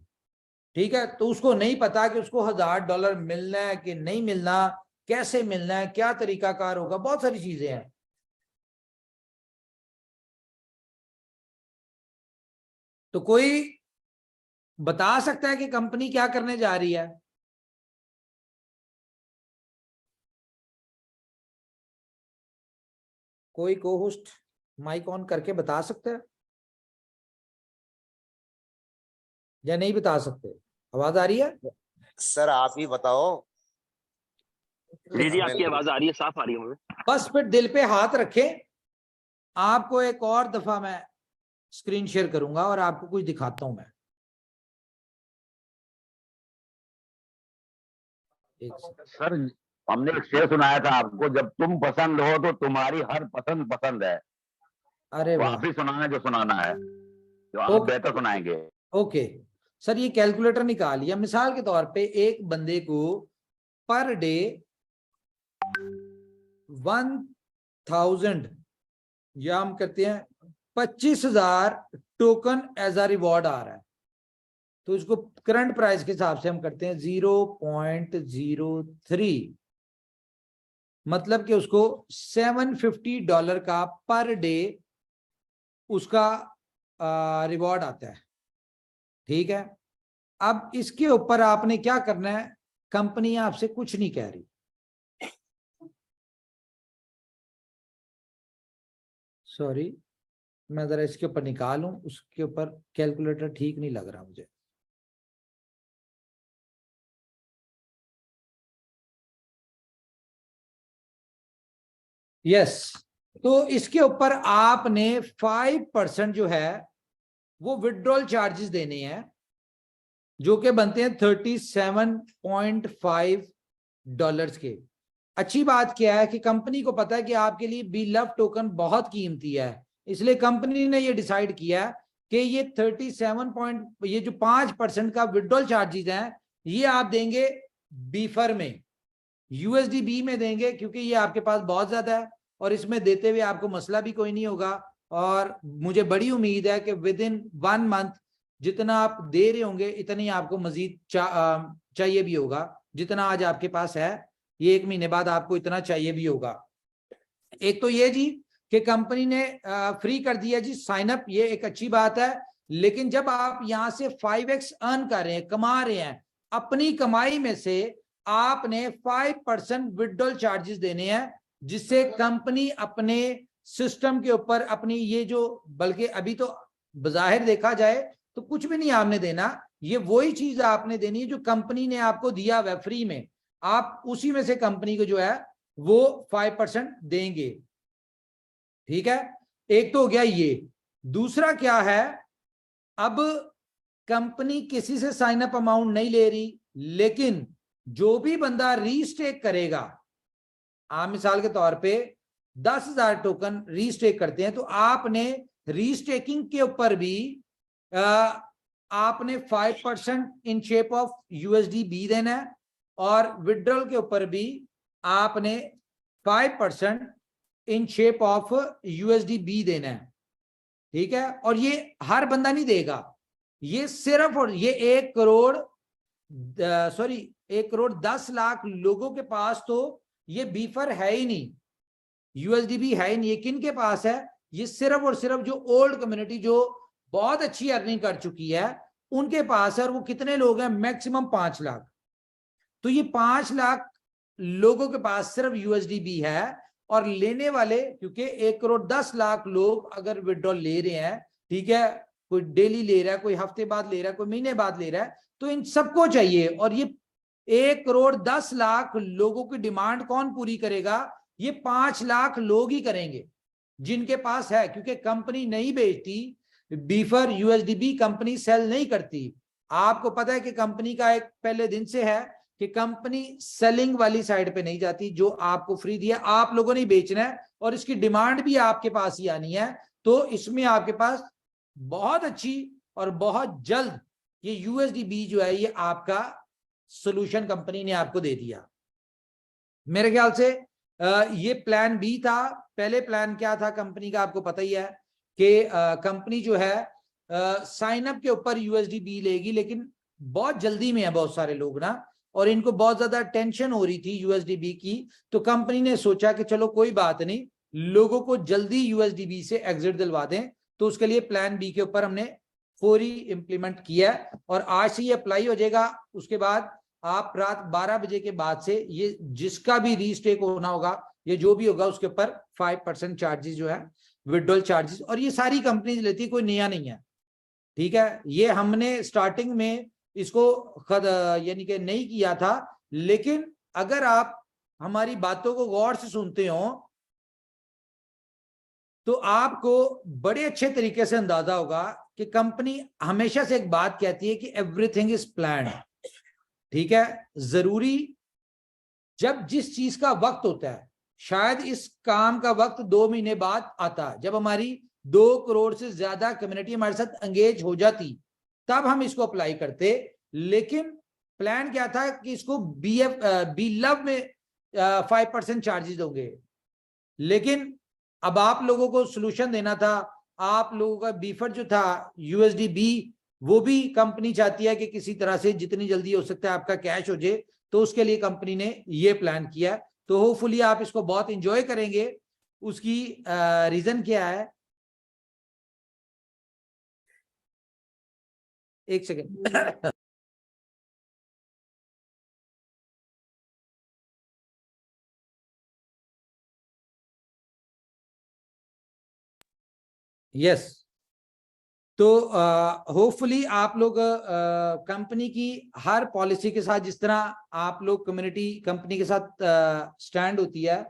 ठीक है, तो उसको नहीं पता कि उसको $1000 मिलना है कि नहीं मिलना, कैसे मिलना है, क्या तरीकाकार होगा, बहुत सारी चीजें हैं। तो कोई बता सकता है कि कंपनी क्या करने जा रही है? कोई को होस्ट माइक ऑन करके बता सकता है या नहीं बता सकते? आवाज आ रही है?
सर आप ही बताओ।
जी आपकी आवाज आ रही है, साफ आ रही है मुझे।
बस फिर दिल पे हाथ रखें, आपको एक और दफा मैं स्क्रीन शेयर करूंगा और आपको कुछ दिखाता हूं मैं।
सर हमने एक शेर सुनाया था आपको, जब तुम पसंद हो तो तुम्हारी हर पसंद पसंद है।
अरे
तो
वाह,
आप ही सुनाना जो सुनाना है, जो आप
ओके
बेहतर सुनाएंगे।
ओके सर, ये कैलकुलेटर निकाल लिया। मिसाल के तौर पे एक बंदे को पर डे 1000 या हम कहते हैं 25,000 टोकन एज अ रिवॉर्ड आ रहा है, तो इसको करंट प्राइस के हिसाब से हम करते हैं 0.03, मतलब कि उसको $750 का पर डे उसका रिवॉर्ड आता है, ठीक है। अब इसके ऊपर आपने क्या करना है, कंपनी आपसे कुछ नहीं कह रही, सॉरी मैं जरा इसके ऊपर निकालूं, उसके ऊपर कैलकुलेटर ठीक नहीं लग रहा मुझे। यस, तो इसके ऊपर आपने 5% जो है वो विड्रॉल चार्जेस देने हैं, जो कि बनते हैं $37.5 के। अच्छी बात क्या है कि कंपनी को पता है कि आपके लिए बी लव टोकन बहुत कीमती है, इसलिए कंपनी ने ये डिसाइड किया कि ये 37 ये जो 5% का विड्रॉल चार्जेस हैं ये आप देंगे बीफर में, USDB में देंगे, क्योंकि ये आपके पास बहुत ज्यादा है और इसमें देते हुए आपको मसला भी कोई नहीं होगा। और मुझे बड़ी उम्मीद है कि विद इन 1 मंथ जितना आप दे रहे होंगे इतनी आपको मजीद चाहिए भी होगा, जितना आज आपके पास है ये 1 महीने बाद आपको इतना चाहिए भी होगा। एक तो ये जी कि कंपनी ने फ्री कर दिया जी साइन अप, ये एक अच्छी बात है, लेकिन जब आप यहां से 5x अर्न कर रहे हैं, कमा रहे हैं, अपनी कमाई में से आपने 5% विड्रॉल चार्जेस देने हैं, जिससे कंपनी अपने सिस्टम के ऊपर अपनी ये जो, बल्कि अभी तो बज़ाहिर देखा जाए तो कुछ भी नहीं आपने देना, ये वही चीज आपने देनी है जो कंपनी ने आपको दिया हुआ फ्री में, आप उसी में से कंपनी को जो है वो 5% देंगे, ठीक है। एक तो हो गया ये। दूसरा क्या है, अब कंपनी किसी से साइन अप अमाउंट नहीं ले रही, लेकिन जो भी बंदा रीस्टेक करेगा, आप मिसाल के तौर पे 10,000 टोकन रीस्टेक करते हैं, तो आपने रीस्टेकिंग के ऊपर भी आपने 5% इन शेप ऑफ USDB देना है, और विड्रॉल के ऊपर भी आपने 5% इन शेप ऑफ USDB देना है, ठीक है। और ये हर बंदा नहीं देगा, ये सिर्फ और ये 1 करोड़ 10 लाख लोगों के पास तो ये बीफर है ही नहीं, USDB है ही नहीं। ये किन के पास है? ये सिर्फ और सिर्फ जो ओल्ड कम्युनिटी जो बहुत अच्छी अर्निंग कर चुकी है उनके पास है। और वो कितने लोग हैं? मैक्सिमम 5 लाख। तो ये 5 लाख लोगों के पास सिर्फ USDB है। और लेने वाले, क्योंकि 1 करोड़ 10 लाख लोग अगर विड्रॉल ले रहे हैं, ठीक है, कोई डेली ले रहा है, कोई हफ्ते बाद ले रहा है, कोई महीने बाद ले रहा है, तो इन सबको चाहिए। और ये 1 करोड़ 10 लाख लोगों की डिमांड कौन पूरी करेगा? ये 5 लाख लोग ही करेंगे जिनके पास है, क्योंकि कंपनी नहीं बेचती बीफर, USDB कंपनी सेल नहीं करती। आपको पता है कि कंपनी का एक पहले दिन से है कि कंपनी सेलिंग वाली साइड पे नहीं जाती। जो आपको फ्री दिया आप लोगों ने बेचना है और इसकी डिमांड भी आपके पास ही आनी है। तो इसमें आपके पास बहुत अच्छी और बहुत जल्द ये USDB जो है ये आपका सोल्यूशन कंपनी ने आपको दे दिया। मेरे ख्याल से ये प्लान बी था। पहले प्लान क्या था कंपनी का? आपको पता ही है कि कंपनी जो है साइन अप के ऊपर USDB लेगी, लेकिन बहुत जल्दी में है बहुत सारे लोग ना, और इनको बहुत ज्यादा टेंशन हो रही थी USDB की। तो कंपनी ने सोचा कि चलो कोई बात नहीं, लोगों को जल्दी USDB से एग्जिट दिलवा दें। तो उसके लिए प्लान बी के ऊपर हमने फौरी इंप्लीमेंट किया और आज से ये अप्लाई हो जाएगा। उसके बाद आप रात 12 बजे के बाद से ये जिसका भी रीस्टेक होना होगा, ये जो भी होगा उसके ऊपर 5% चार्जेस जो है विड्रॉल चार्जेस, और ये सारी कंपनी लेती है, कोई नया नहीं है, ठीक है। ये हमने स्टार्टिंग में इसको यानी कि नहीं किया था, लेकिन अगर आप हमारी बातों को गौर से सुनते हो तो आपको बड़े अच्छे तरीके से अंदाजा होगा कि कंपनी हमेशा से एक बात कहती है कि एवरीथिंग इज प्लान्ड, ठीक है। जरूरी जब जिस चीज का वक्त होता है, शायद इस काम का वक्त 2 महीने बाद आता, जब हमारी 2 करोड़ से ज्यादा कम्युनिटी हमारे साथ एंगेज हो जाती, तब हम इसको अप्लाई करते। लेकिन प्लान क्या था कि इसको बी लव में 5% चार्जेस दोगे, लेकिन अब आप लोगों को सोल्यूशन देना था। आप लोगों का बीफर जो था USDB, वो भी कंपनी चाहती है कि किसी तरह से जितनी जल्दी हो सकता है आपका कैश हो जाए, तो उसके लिए कंपनी ने ये प्लान किया। तो होपफुली आप इसको बहुत इंजॉय करेंगे। उसकी रीजन क्या है? एक सेकेंड। यस, तो होपफुली आप लोग कंपनी की हर पॉलिसी के साथ, जिस तरह आप लोग कम्युनिटी कंपनी के साथ स्टैंड होती है,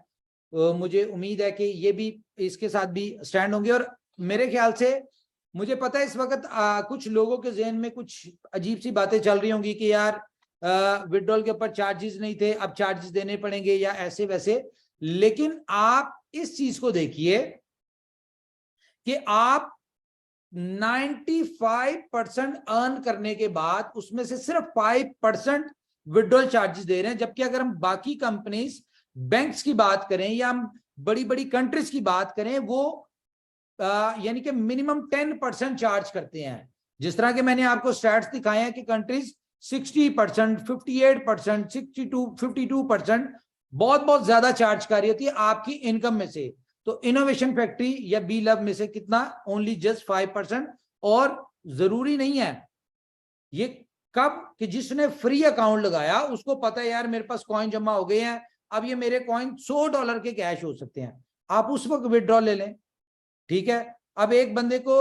मुझे उम्मीद है कि ये भी इसके साथ भी स्टैंड होंगे। और मेरे ख्याल से मुझे पता है इस वक्त कुछ लोगों के जहन में कुछ अजीब सी बातें चल रही होंगी कि यार विड्रॉल के ऊपर चार्जेस नहीं थे, अब चार्जेस देने पड़ेंगे या ऐसे वैसे। लेकिन आप इस चीज को देखिए कि आप 95% अर्न करने के बाद उसमें से सिर्फ 5% विड्रॉल चार्जेस दे रहे हैं। जबकि अगर हम बाकी कंपनीज, बैंक्स की बात करें या हम बड़ी बड़ी कंट्रीज की बात करें, वो यानी कि मिनिमम 10% चार्ज करते हैं। जिस तरह के मैंने आपको स्टैट्स दिखाए हैं कि कंट्रीज 60%, 58%, 52% बहुत बहुत ज्यादा चार्ज कर रही होती है आपकी इनकम में से। तो इनोवेशन फैक्ट्री या बी लव में से कितना? Only just 5%। और जरूरी नहीं है ये कब कि जिसने फ्री अकाउंट लगाया उसको पता है यार मेरे पास कॉइन जमा हो गए हैं, अब ये मेरे कॉइन $100 के कैश हो सकते हैं, आप उस वक्त विड्रॉ ले लें, ठीक है। अब एक बंदे को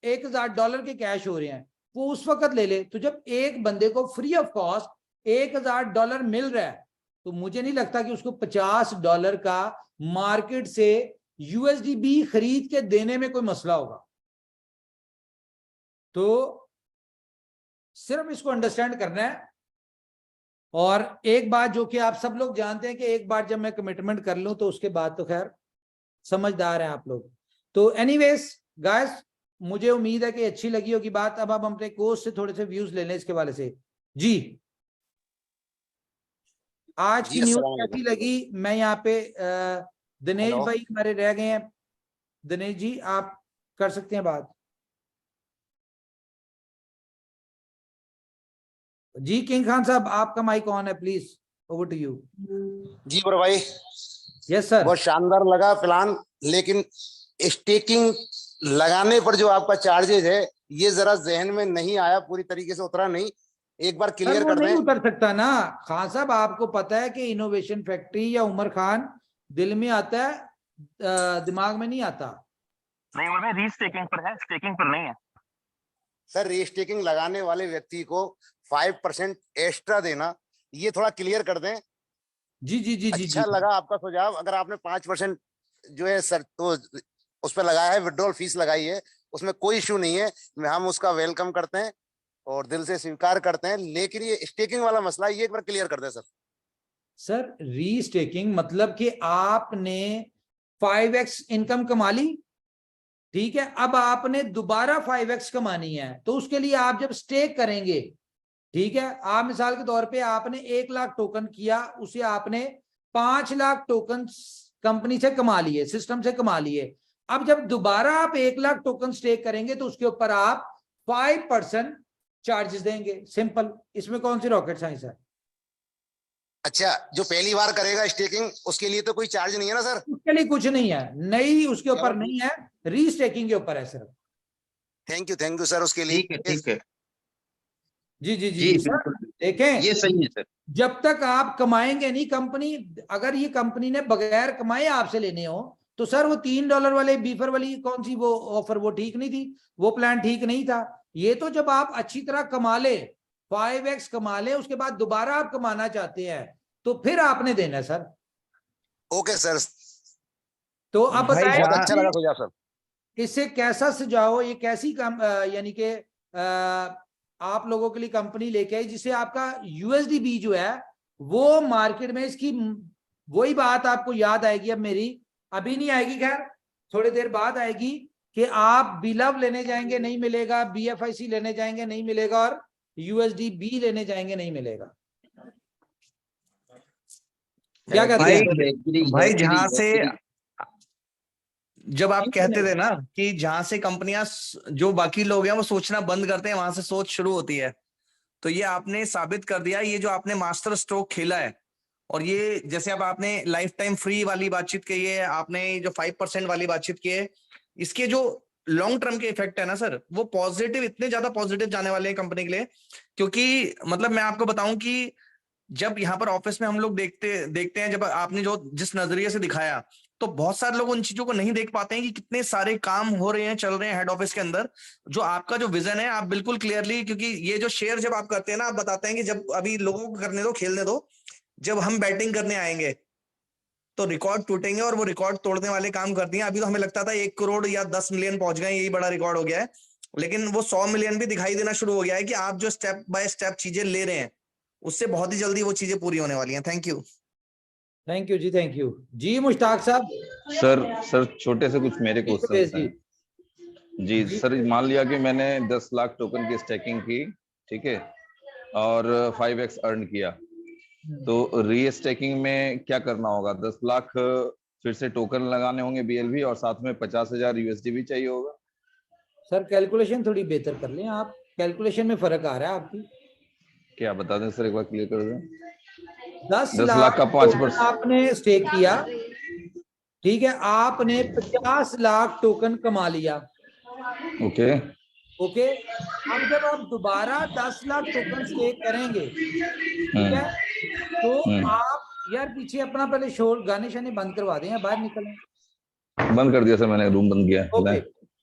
$1000 के कैश हो रहे हैं, वो उस वक्त ले ले। तो जब एक बंदे को फ्री ऑफ कॉस्ट $1000 मिल रहा है, तो मुझे नहीं लगता कि उसको $50 का मार्केट से USDB खरीद के देने में कोई मसला होगा। तो सिर्फ इसको अंडरस्टैंड करना है। और एक बात जो कि आप सब लोग जानते हैं कि एक बार जब मैं कमिटमेंट कर लूं तो उसके बाद तो खैर समझदार हैं आप लोग। तो एनीवेज गाइस, मुझे उम्मीद है कि अच्छी लगी होगी बात। अब हम अपने कोर्स से थोड़े से व्यूज ले लें इसके वाले से। जी, आज की न्यूज कैसी लगी? मैं यहाँ पे दिनेश
हेलो।
भाई हमारे रह गए हैं। दिनेश जी आप कर सकते हैं बात। जी किंग खान साहब आपका माइक ऑन है, प्लीज ओवर टू यू।
जी बड़े भाई,
यस सर।
बहुत शानदार लगा प्लान, लेकिन स्टेकिंग लगाने पर जो आपका चार्जेस है ये जरा जहन में नहीं आया, पूरी तरीके से उतरा नहीं, एक बार
सर
क्लियर
वो
कर
नहीं
दें।
उतर सकता ना खान साहब, आपको पता है कि इनोवेशन फैक्ट्री या उमर खान दिल में आता है, दिमाग में नहीं आता।
नहीं वो रीस्टेकिंग पर है, स्टेकिंग पर नहीं है
सर। रीस्टेकिंग लगाने वाले व्यक्ति को 5% एक्स्ट्रा देना, ये थोड़ा क्लियर कर दें।
जी जी जी जी
अच्छा
जी।
लगा आपका सुझाव। अगर आपने 5% जो है सर तो उस पर लगाया है, विड्रॉल फीस लगाई है, उसमें कोई इश्यू नहीं है, हम उसका वेलकम करते हैं और दिल से स्वीकार करते हैं, लेकिन ये स्टेकिंग वाला मसला ये एक बार क्लियर कर दें सर।
सर रीस्टेकिंग मतलब कि आपने 5x इनकम कमा ली, ठीक है, अब आपने दोबारा 5x कमानी है, तो उसके लिए आप जब स्टेक करेंगे, ठीक है, आप मिसाल के तौर पे आपने 1 लाख टोकन किया, उसे आपने 5 लाख टोकन कंपनी से कमा लिए, सिस्टम से कमा लिए। अब जब दोबारा आप 1 लाख टोकन स्टेक करेंगे तो उसके ऊपर आप 5% चार्जेस देंगे, सिंपल। इसमें कौन सी रॉकेट साइंस है?
अच्छा, जो पहली बार करेगा स्टेकिंग उसके लिए तो कोई चार्ज नहीं है ना सर?
उसके लिए कुछ नहीं है, नई उसके ऊपर नहीं है, रीस्टेकिंग के ऊपर है सिर्फ।
थैंक यू सर उसके लिए।
ठीक है
जी जी जी,
जी,
जी सर
बिल्कुल
देखें,
ये सही है सर।
जब तक आप कमाएंगे नहीं, कंपनी अगर ये कंपनी ने बगैर कमाए आपसे लेने हो तो सर वो $3 वाले बीफर वाली कौन सी वो ऑफर, वो ठीक नहीं थी, वो प्लान ठीक नहीं था। ये तो जब आप अच्छी तरह कमा ले, 5x कमा ले, उसके बाद दोबारा आप कमाना चाहते हैं तो फिर आपने देना सर।
Okay sir.
तो अब
भाई
बताएं
बहुत अच्छा लगा सुझाव सर।
इससे कैसा सुझाव, ये कैसी यानी कि आप लोगों के लिए कंपनी लेके आई जिससे आपका USDB जो है वो मार्केट में, इसकी वही बात आपको याद आएगी, अब मेरी अभी नहीं आएगी, खैर थोड़ी देर बाद आएगी, कि आप बिलव लेने जाएंगे नहीं मिलेगा, BFIC लेने जाएंगे नहीं मिलेगा, और USDB लेने जाएंगे नहीं मिलेगा। क्या कहते हैं
भाई जहां से जब आप कहते थे ना कि जहां से कंपनियां जो बाकी लोग हैं वो सोचना बंद करते हैं, वहां से सोच शुरू होती है, तो ये आपने साबित कर दिया। ये जो आपने मास्टर स्ट्रोक खेला है, और ये जैसे अब आपने लाइफ टाइम फ्री वाली बातचीत की है, आपने जो 5% वाली बातचीत की है, इसके जो लॉन्ग टर्म के इफेक्ट है ना सर, वो पॉजिटिव, इतने ज्यादा पॉजिटिव जाने वाले हैं कंपनी के लिए। क्योंकि मतलब मैं आपको बताऊं कि जब यहाँ पर ऑफिस में हम लोग देखते हैं, जब आपने जो जिस नजरिए से दिखाया, तो बहुत सारे लोग उन चीजों को नहीं देख पाते हैं कि कितने सारे काम हो रहे हैं, चल रहे हैं हेड ऑफिस के अंदर। जो आपका जो विजन है, आप बिल्कुल क्लियरली, क्योंकि ये जो शेयर जब आप करते हैं ना, आप बताते हैं कि जब अभी लोगों को करने दो, खेलने दो, जब हम बैटिंग करने आएंगे तो रिकॉर्ड टूटेंगे, और वो रिकॉर्ड तोड़ने वाले काम कर दिए। अभी तो हमें लगता था 1 करोड़ या 10 मिलियन पहुंच गए, यही बड़ा रिकॉर्ड हो गया है, लेकिन वो 100 मिलियन भी दिखाई देना शुरू हो गया है कि आप जो स्टेप बाय स्टेप चीजें ले रहे हैं, उससे बहुत ही जल्दी वो चीजें पूरी होने वाली हैं। थैंक यू
जी, थैंक यू जी। मुश्ताक साहब।
सर छोटे से कुछ मेरे क्वेश्चन हैं जी। सर मान लिया कि मैंने 10 लाख टोकन की स्टेकिंग की, ठीक है, और 5x अर्न किया, तो री स्टेकिंग में क्या करना होगा? 10 लाख फिर से टोकन लगाने होंगे BLV, और साथ में 50,000 USD भी चाहिए होगा?
सर कैलकुलेशन थोड़ी बेहतर कर लें आप, कैलकुलेशन में फर्क आ रहा है आपकी।
क्या बता दें सर, एक बार क्लियर कर दें।
10
लाख का 5%
आपने स्टेक किया, ठीक है, आपने 50 लाख टोकन कमा लिया,
ओके।
अब जब आप दोबारा 10 लाख टोकन स्टेक करेंगे, ठीक है, तो आप यार पीछे अपना पहले शोर, गाने शाने बंद करवा दें या बाहर निकलें।
बंद कर दिया सर मैंने, रूम बंद किया।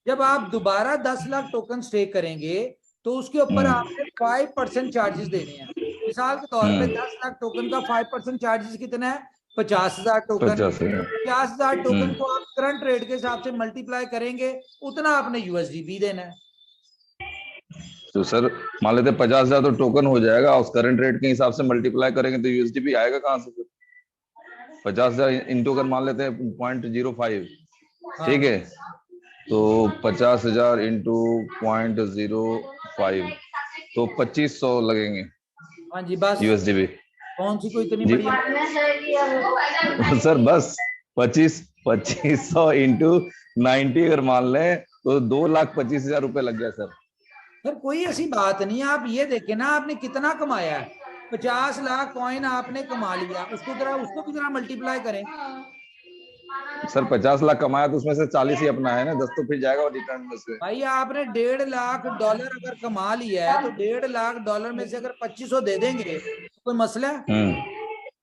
जब आप दोबारा 10 लाख टोकन स्टेक करेंगे तो उसके ऊपर आपने 5% चार्जेस देने हैं। मिसाल के तौर पे 10 लाख टोकन का 5% चार्जेस कितना है? 50,000 टोकन। 50,000 टोकन को आप करंट रेट के हिसाब से मल्टीप्लाई करेंगे, उतना आपने USDB देना है।
तो सर मान लेते 50,000 तो टोकन हो जाएगा, उस करंट रेट के हिसाब से मल्टीप्लाई करेंगे तो USDB आएगा कहाँ से? 50,000 इन टोकन मान लेते हैं 0.05, ठीक है, तो 50,000 इंटू 0.05 तो 2500 लगेंगे।
हाँ जी, बस
USDB।
कौन सी कोई इतनी बड़ी
सर बस 25 2500 इंटू 90 अगर मान लें तो 2,25,000 रुपए लग गया सर।
सर कोई ऐसी बात नहीं है, आप ये देखें ना आपने कितना कमाया है, 50 लाख कॉइन आपने कमा लिया, उसको भी जरा मल्टीप्लाई करें।
सर 50 लाख कमाया तो उसमें से 40 ही अपना है ना, 10 तो फिर जाएगा रिटर्न में से।
भाई आपने $1.5 लाख अगर कमा लिया है तो $1.5 लाख में से अगर 2500 दे देंगे तो कोई मसला है?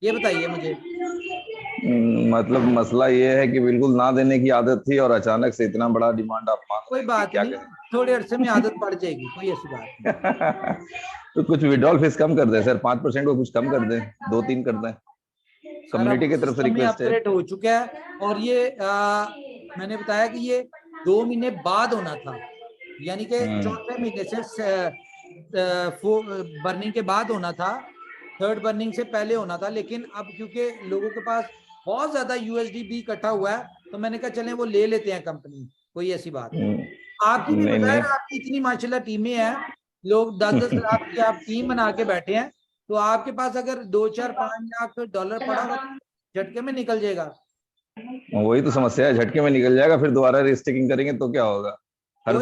ये बताइए मुझे।
मतलब मसला ये है कि बिल्कुल ना देने की आदत थी और अचानक से इतना बड़ा डिमांड आप मान
कोई बात नहीं, थोड़े अरसे में आदत पड़ जाएगी, कोई ऐसी बात नहीं।
तो कुछ विड्रॉल फीस कम कर दे सर, 5% को कुछ कम कर दे, 2-3 कर दें, कम्युनिटी की तरफ से रिक्वेस्ट है।
अपग्रेड हो चुका है और ये मैंने बताया कि ये 2 महीने बाद होना था, यानी कि चौथे महीने से बर्निंग के बाद होना था, थर्ड बर्निंग से पहले होना था, लेकिन अब क्योंकि लोगों के पास बहुत ज्यादा USDB इकट्ठा हुआ है तो मैंने कहा चलें वो ले लेते हैं कंपनी, कोई ऐसी बात नहीं। आपकी भी बजाय आपकी इतनी माशाल्लाह टीमें हैं, लोग 10-10 लाख की आप टीम बना के बैठे हैं, तो आपके पास अगर 2-4-5 लाख $5 पड़ा हुआ झटके में निकल जाएगा।
वही तो समस्या है, झटके में निकल जाएगा, फिर दोबारा रिस्टेकिंग करेंगे तो क्या होगा? हर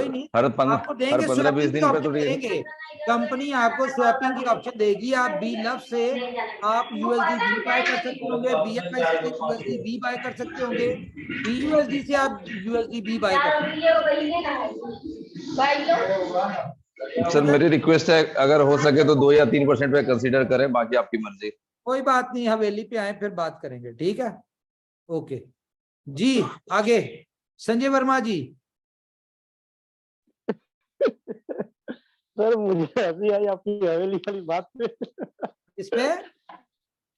15-20 दिन पे तो
देंगे, कंपनी आपको स्वैपिंग की ऑप्शन देगी, आप BLUF से आप USD बाय कर सकते होंगे, BFI से USD बाय कर सकते होंगे, BUSD से आप USD बाय कर सकते।
सर मेरी रिक्वेस्ट है अगर हो सके तो 2 या 3% पे कंसीडर करें, बाकी आपकी मर्जी।
कोई बात नहीं, हवेली पे आए फिर बात करेंगे, ठीक है? ओके जी, आगे संजय वर्मा जी।
सर मुझे हंसी आई आपकी हवेली वाली बात पे।
इस पे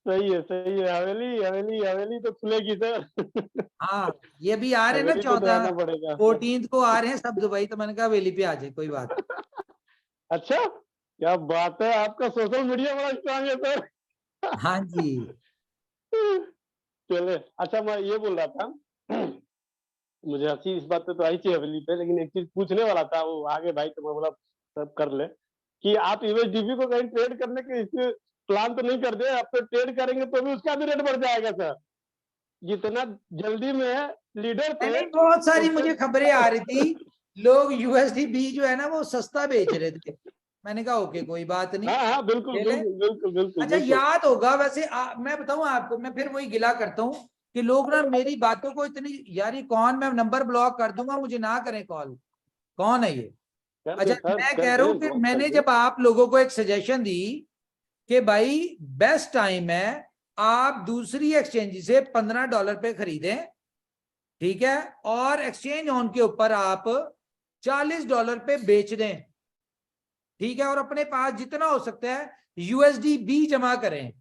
सही है, हवेली तो खुलेगी सर।
हाँ ये भी आ रहे हैं ना, 14 को आ रहे हैं सब दुबई, तो मैंने कहा हवेली पे आ जाए, कोई बात।
अच्छा क्या बात है, आपका सोशल मीडिया बड़ा स्ट्रांग है सर।
हाँ जी
चले, अच्छा मैं ये बोल रहा था, मुझे हंसी इस बात पे तो आई थी हवेली पे, लेकिन एक चीज पूछने वाला था, वो आगे भाई तो मैं बोला सब कर ले, कि आप USDB को कहीं ट्रेड करने के इसमें प्लान तो नहीं कर दे, आप तो ट्रेड करेंगे तो भी उसका भी रेट बढ़ जाएगा सर, जितना जल्दी में लीडर थे।
बहुत सारी मुझे खबरें आ रही थी, लोग USDB जो है ना वो सस्ता बेच रहे थे, मैंने कहा ओके कोई बात नहीं।
हाँ बिल्कुल।
अच्छा याद होगा वैसे मैं बताऊं आपको, मैं फिर वही गिला करता हूँ कि लोग ना मेरी बातों को इतनी, यार ये कौन, मैं नंबर ब्लॉक कर दूंगा, मुझे ना करें कॉल, कौन है ये? अच्छा मैं कह रहा हूँ कि मैंने जब आप लोगों को एक सजेशन दी कि भाई बेस्ट टाइम है आप दूसरी एक्सचेंज से $15 पे खरीदें, ठीक है, और एक्सचेंज ऑन के ऊपर आप $40 पे बेच दें, ठीक है, और अपने पास जितना हो सकता है USDB जमा करें।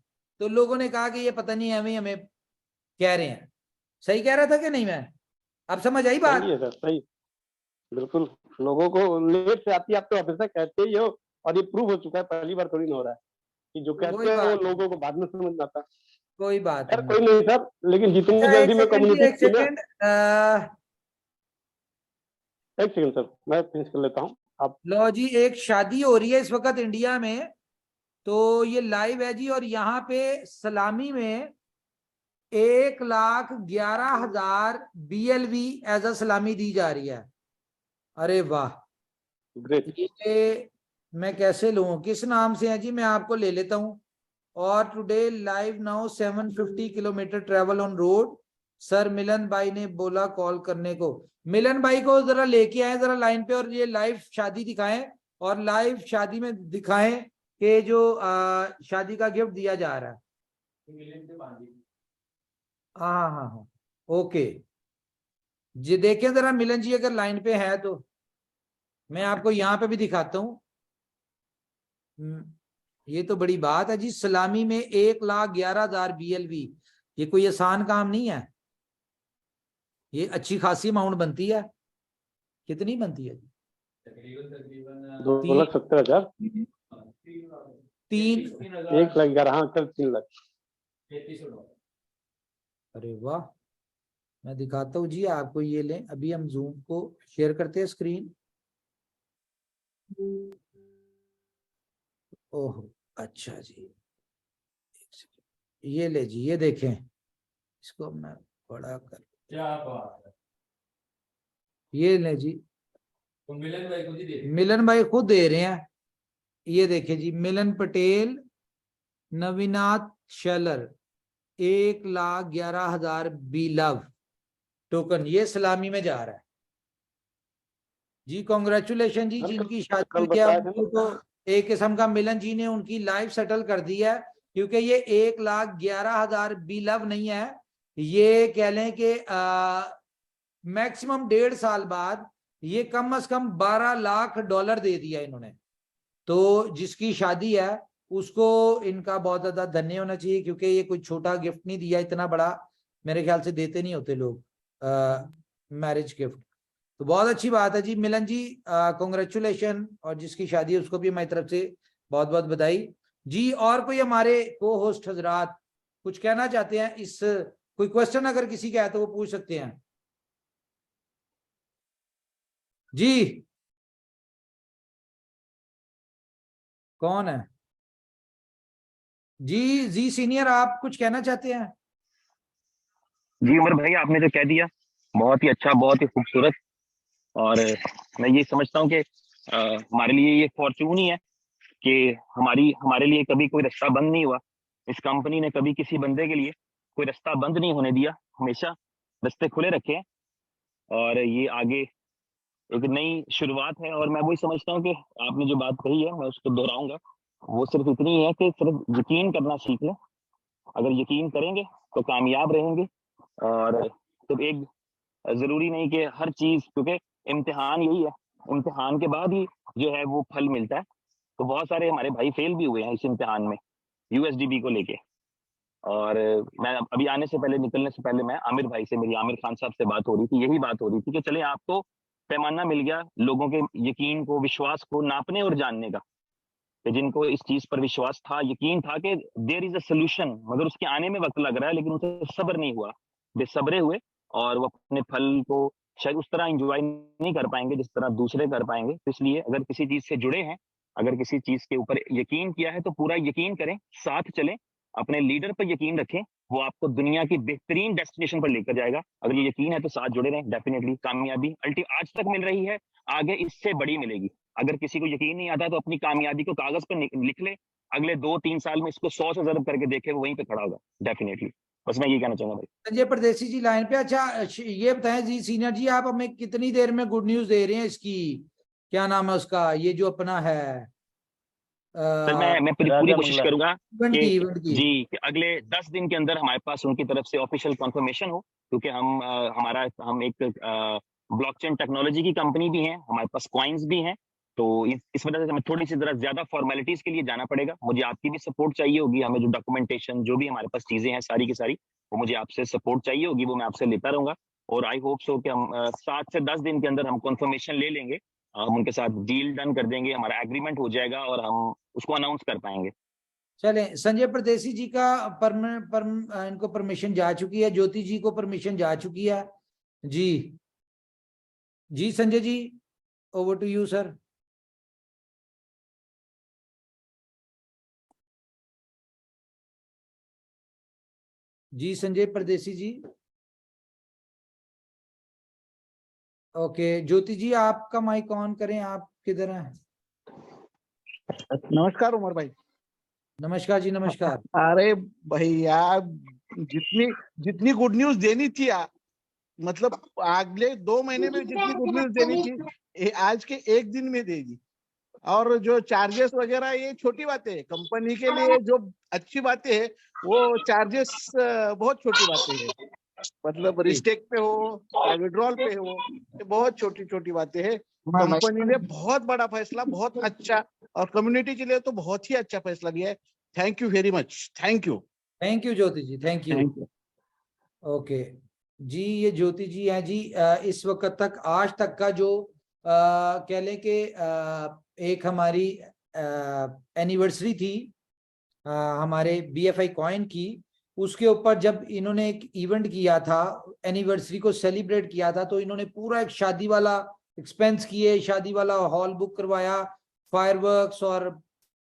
तो लोगों ने कहा कि ये पता नहीं हमें कह रहे हैं, सही कह रहा था कि नहीं? मैं अब समझ आई बात?
सही है सर, सही, बिल्कुल। लोगों को लेट से आती है, आप तो हमेशा कहते ही हो, और ये प्रूव हो चुका है, पहली बार थोड़ी ना हो रहा है कि जो कहते हैं वो लोगों को बाद में समझ में आता है।
कोई बात नहीं,
कोई नहीं सर, लेकिन जितनी जल्दी में कम्युनिटी।
एक सेकंड
सर मैं फिनिश कर लेता हूँ। आप
लो जी, एक शादी हो रही है इस वक्त इंडिया में, तो ये लाइव है जी, और यहाँ पे सलामी में 1,11,000 BLV एज अ सलामी दी जा रही है। अरे वाह, ये मैं कैसे लूं, किस नाम से है जी? मैं आपको ले लेता हूँ। और today live now 750 kilometre travel on road. Sir Milan भाई ने बोला कॉल करने को, मिलन भाई को जरा लेके आए जरा लाइन पे, और ये लाइव शादी दिखाएं, और लाइव शादी में दिखाएं कि जो शादी का गिफ्ट दिया जा रहा है। हाँ ओके जी, देखिए जरा मिलन जी अगर लाइन पे है तो मैं आपको यहाँ पे भी दिखाता हूँ। ये तो बड़ी बात है जी, सलामी में 1,11,000 BLV, ये कोई आसान काम नहीं है, ये अच्छी खासी अमाउंट बनती है। कितनी बनती है जी?
तकरीबन 2,70,000, 1,11,000, 3 लाख।
अरे वाह, मैं दिखाता हूँ जी आपको, ये लें, अभी हम जूम को शेयर करते हैं स्क्रीन। ओह अच्छा जी, ये ले जी, ये देखें, इसको मैं बड़ा कर
क्या बात है।
ये ले जी,
तो मिलन भाई को जी दे
मिलन भाई खुद दे रहे हैं। ये देखिए जी, मिलन पटेल, नवीनाथ शेलर, 1,11,000 बिलव टोकन, ये सलामी में जा रहा है जी। कॉन्ग्रेचुलेशन जी,
सर,
जिनकी शादी
कल
हुई है
बताया था
उनको तो एक किस्म का मिलन जी ने उनकी लाइफ सेटल कर दी है, क्योंकि ये 1,11,000 बिलव नहीं है, ये कह लें कि मैक्सिमम 1.5 साल बाद ये कम से कम $12 लाख दे दिया इन्होंने। तो जिसकी शादी है उसको इनका बहुत ज्यादा धन्य होना चाहिए, क्योंकि ये कोई छोटा गिफ्ट नहीं दिया, इतना बड़ा मेरे ख्याल से देते नहीं होते लोग मैरिज गिफ्ट। तो बहुत अच्छी बात है जी मिलन जी, कॉन्ग्रेचुलेशन, और जिसकी शादी है उसको भी हमारी तरफ से बहुत बहुत बधाई जी। और कोई हमारे को होस्ट हजरात कुछ कहना चाहते हैं, इस कोई क्वेश्चन अगर किसी का है तो वो पूछ सकते हैं जी। कौन है जी सीनियर, आप कुछ कहना चाहते हैं?
जी उमर भाई, आपने जो कह दिया बहुत ही अच्छा, बहुत ही खूबसूरत। और मैं ये समझता हूँ कि हमारे लिए ये फॉर्चून ही है कि हमारे लिए कभी कोई रास्ता बंद नहीं हुआ। इस कंपनी ने कभी किसी बंदे के लिए कोई रास्ता बंद नहीं होने दिया, हमेशा रास्ते खुले रखे हैं। और ये आगे एक नई शुरुआत है। और मैं वही समझता हूँ कि आपने जो बात कही है मैं उसको दोहराऊंगा, वो सिर्फ इतनी है कि सिर्फ यकीन करना सीख लें। अगर यकीन करेंगे तो कामयाब रहेंगे। और सिर्फ एक जरूरी नहीं कि हर चीज, क्योंकि इम्तिहान यही है, इम्तिहान के बाद ही जो है वो फल मिलता है। तो बहुत सारे हमारे भाई फेल भी हुए हैं इस इम्तिहान में यूएसडीबी को लेके। और मैं अभी आने से पहले, निकलने से पहले, मैं आमिर भाई से, मेरी आमिर खान साहब से बात हो रही थी, यही बात हो रही थी कि चले आपको पैमाना मिल गया लोगों के यकीन को, विश्वास को नापने और जानने का, कि जिनको इस चीज पर विश्वास था, यकीन था कि देयर इज अ सोल्यूशन, मगर उसके आने में वक्त लग रहा है, लेकिन उनसे सब्र नहीं हुआ, बेसब्रे हुए, और वो अपने फल को शायद उस तरह एंजॉय नहीं कर पाएंगे जिस तरह दूसरे कर पाएंगे। तो इसलिए अगर किसी चीज से जुड़े हैं, अगर किसी चीज के ऊपर यकीन किया है तो पूरा यकीन करें, साथ चलें, अपने लीडर पर यकीन रखें, वो आपको दुनिया की बेहतरीन डेस्टिनेशन पर लेकर जाएगा। अगर ये यकीन है तो साथ जुड़े रहें, डेफिनेटली कामयाबी आज तक मिल रही है, आगे इससे बड़ी मिलेगी। अगर किसी को यकीन नहीं आता तो अपनी कामयाबी को कागज पर लिख ले, अगले 2-3 साल में इसको 100 से ज़रूर करके देखे, वो वहीं पे खड़ा होगा डेफिनेटली। बस मैं ये कहना चाहूंगा भाई।
संजय परदेसी जी लाइन पे। अच्छा ये बताएं जी सीनियर जी, आप हमें कितनी देर में गुड न्यूज दे रहे हैं इसकी, क्या नाम है उसका, ये जो अपना है
सर मैं पूरी कोशिश करूंगा
इवेंट की
जी कि अगले 10 दिन के अंदर हमारे पास उनकी तरफ से ऑफिशियल कंफर्मेशन हो, क्योंकि हम एक ब्लॉकचेन टेक्नोलॉजी की कंपनी भी है, हमारे पास कॉइन्स भी हैं। तो इस वजह से हमें थोड़ी सी जरा ज्यादा फॉर्मेलिटीज के लिए जाना पड़ेगा। मुझे आपकी भी सपोर्ट चाहिए होगी, हमें जो डॉक्यूमेंटेशन, जो भी हमारे पास चीजें हैं सारी की सारी, वो मुझे आपसे सपोर्ट चाहिए होगी, वो मैं आपसे लेता रहूंगा। और आई होप सो कि हम 7 से 10 दिन के अंदर हम कंफर्मेशन ले लेंगे, हम उनके साथ डील डन कर देंगे, हमारा एग्रीमेंट हो जाएगा और हम उसको अनाउंस कर पाएंगे।
चले, संजय परदेसी जी का इनको परमिशन जा चुकी है, ज्योति जी को परमिशन जा चुकी है जी Sanjay ji, over to you sir. जी संजय परदेसी जी। ओके ज्योति जी, आपका माइक ऑन करें, आप किधर हैं?
नमस्कार उमर भाई।
नमस्कार जी, नमस्कार।
अरे भैया, जितनी गुड न्यूज देनी थी, मतलब अगले 2 महीने में जितनी गुड न्यूज देनी थी, आज के 1 दिन में दे दी। और जो चार्जेस वगैरह, ये छोटी बातें है कंपनी के लिए। जो अच्छी बातें है वो चार्जेस बहुत छोटी बातें है, मतलब रिस्टेक पे हो या विड्रॉल पे हो, ये बहुत छोटी छोटी बातें है। कंपनी ने बहुत बड़ा फैसला, बहुत अच्छा, और कम्युनिटी के लिए तो बहुत ही अच्छा फैसला लिया है। Thank you very much. Thank you
Jyoti ji, thank you. Okay जी, ये ज्योति जी हैं जी। इस वक्त तक, आज तक का जो कह लें कि एक हमारी एनिवर्सरी थी हमारे BFI कॉइन की, उसके ऊपर जब इन्होंने एक इवेंट किया था, एनिवर्सरी को सेलिब्रेट किया था, तो इन्होंने पूरा एक शादी वाला एक्सपेंस किए, शादी वाला हॉल बुक करवाया, फायरवर्क्स और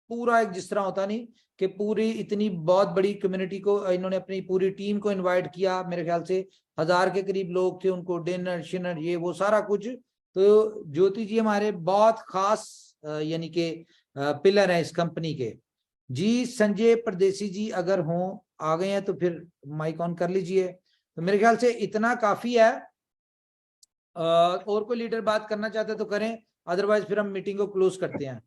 पूरा एक जिस तरह होता नहीं कि पूरी इतनी बहुत बड़ी कम्युनिटी को इन्होंने अपनी पूरी टीम को इनवाइट किया, मेरे ख्याल से 1000 के करीब लोग थे, उनको डिनर शिनर ये वो सारा कुछ। तो ज्योति जी हमारे बहुत खास यानी कि पिलर है इस कंपनी के जी। संजय परदेसी जी अगर हों आ गए हैं तो फिर माइक ऑन कर लीजिए। तो मेरे ख्याल से इतना काफी है। और कोई लीडर बात करना चाहते तो करें, अदरवाइज फिर हम मीटिंग को क्लोज करते हैं।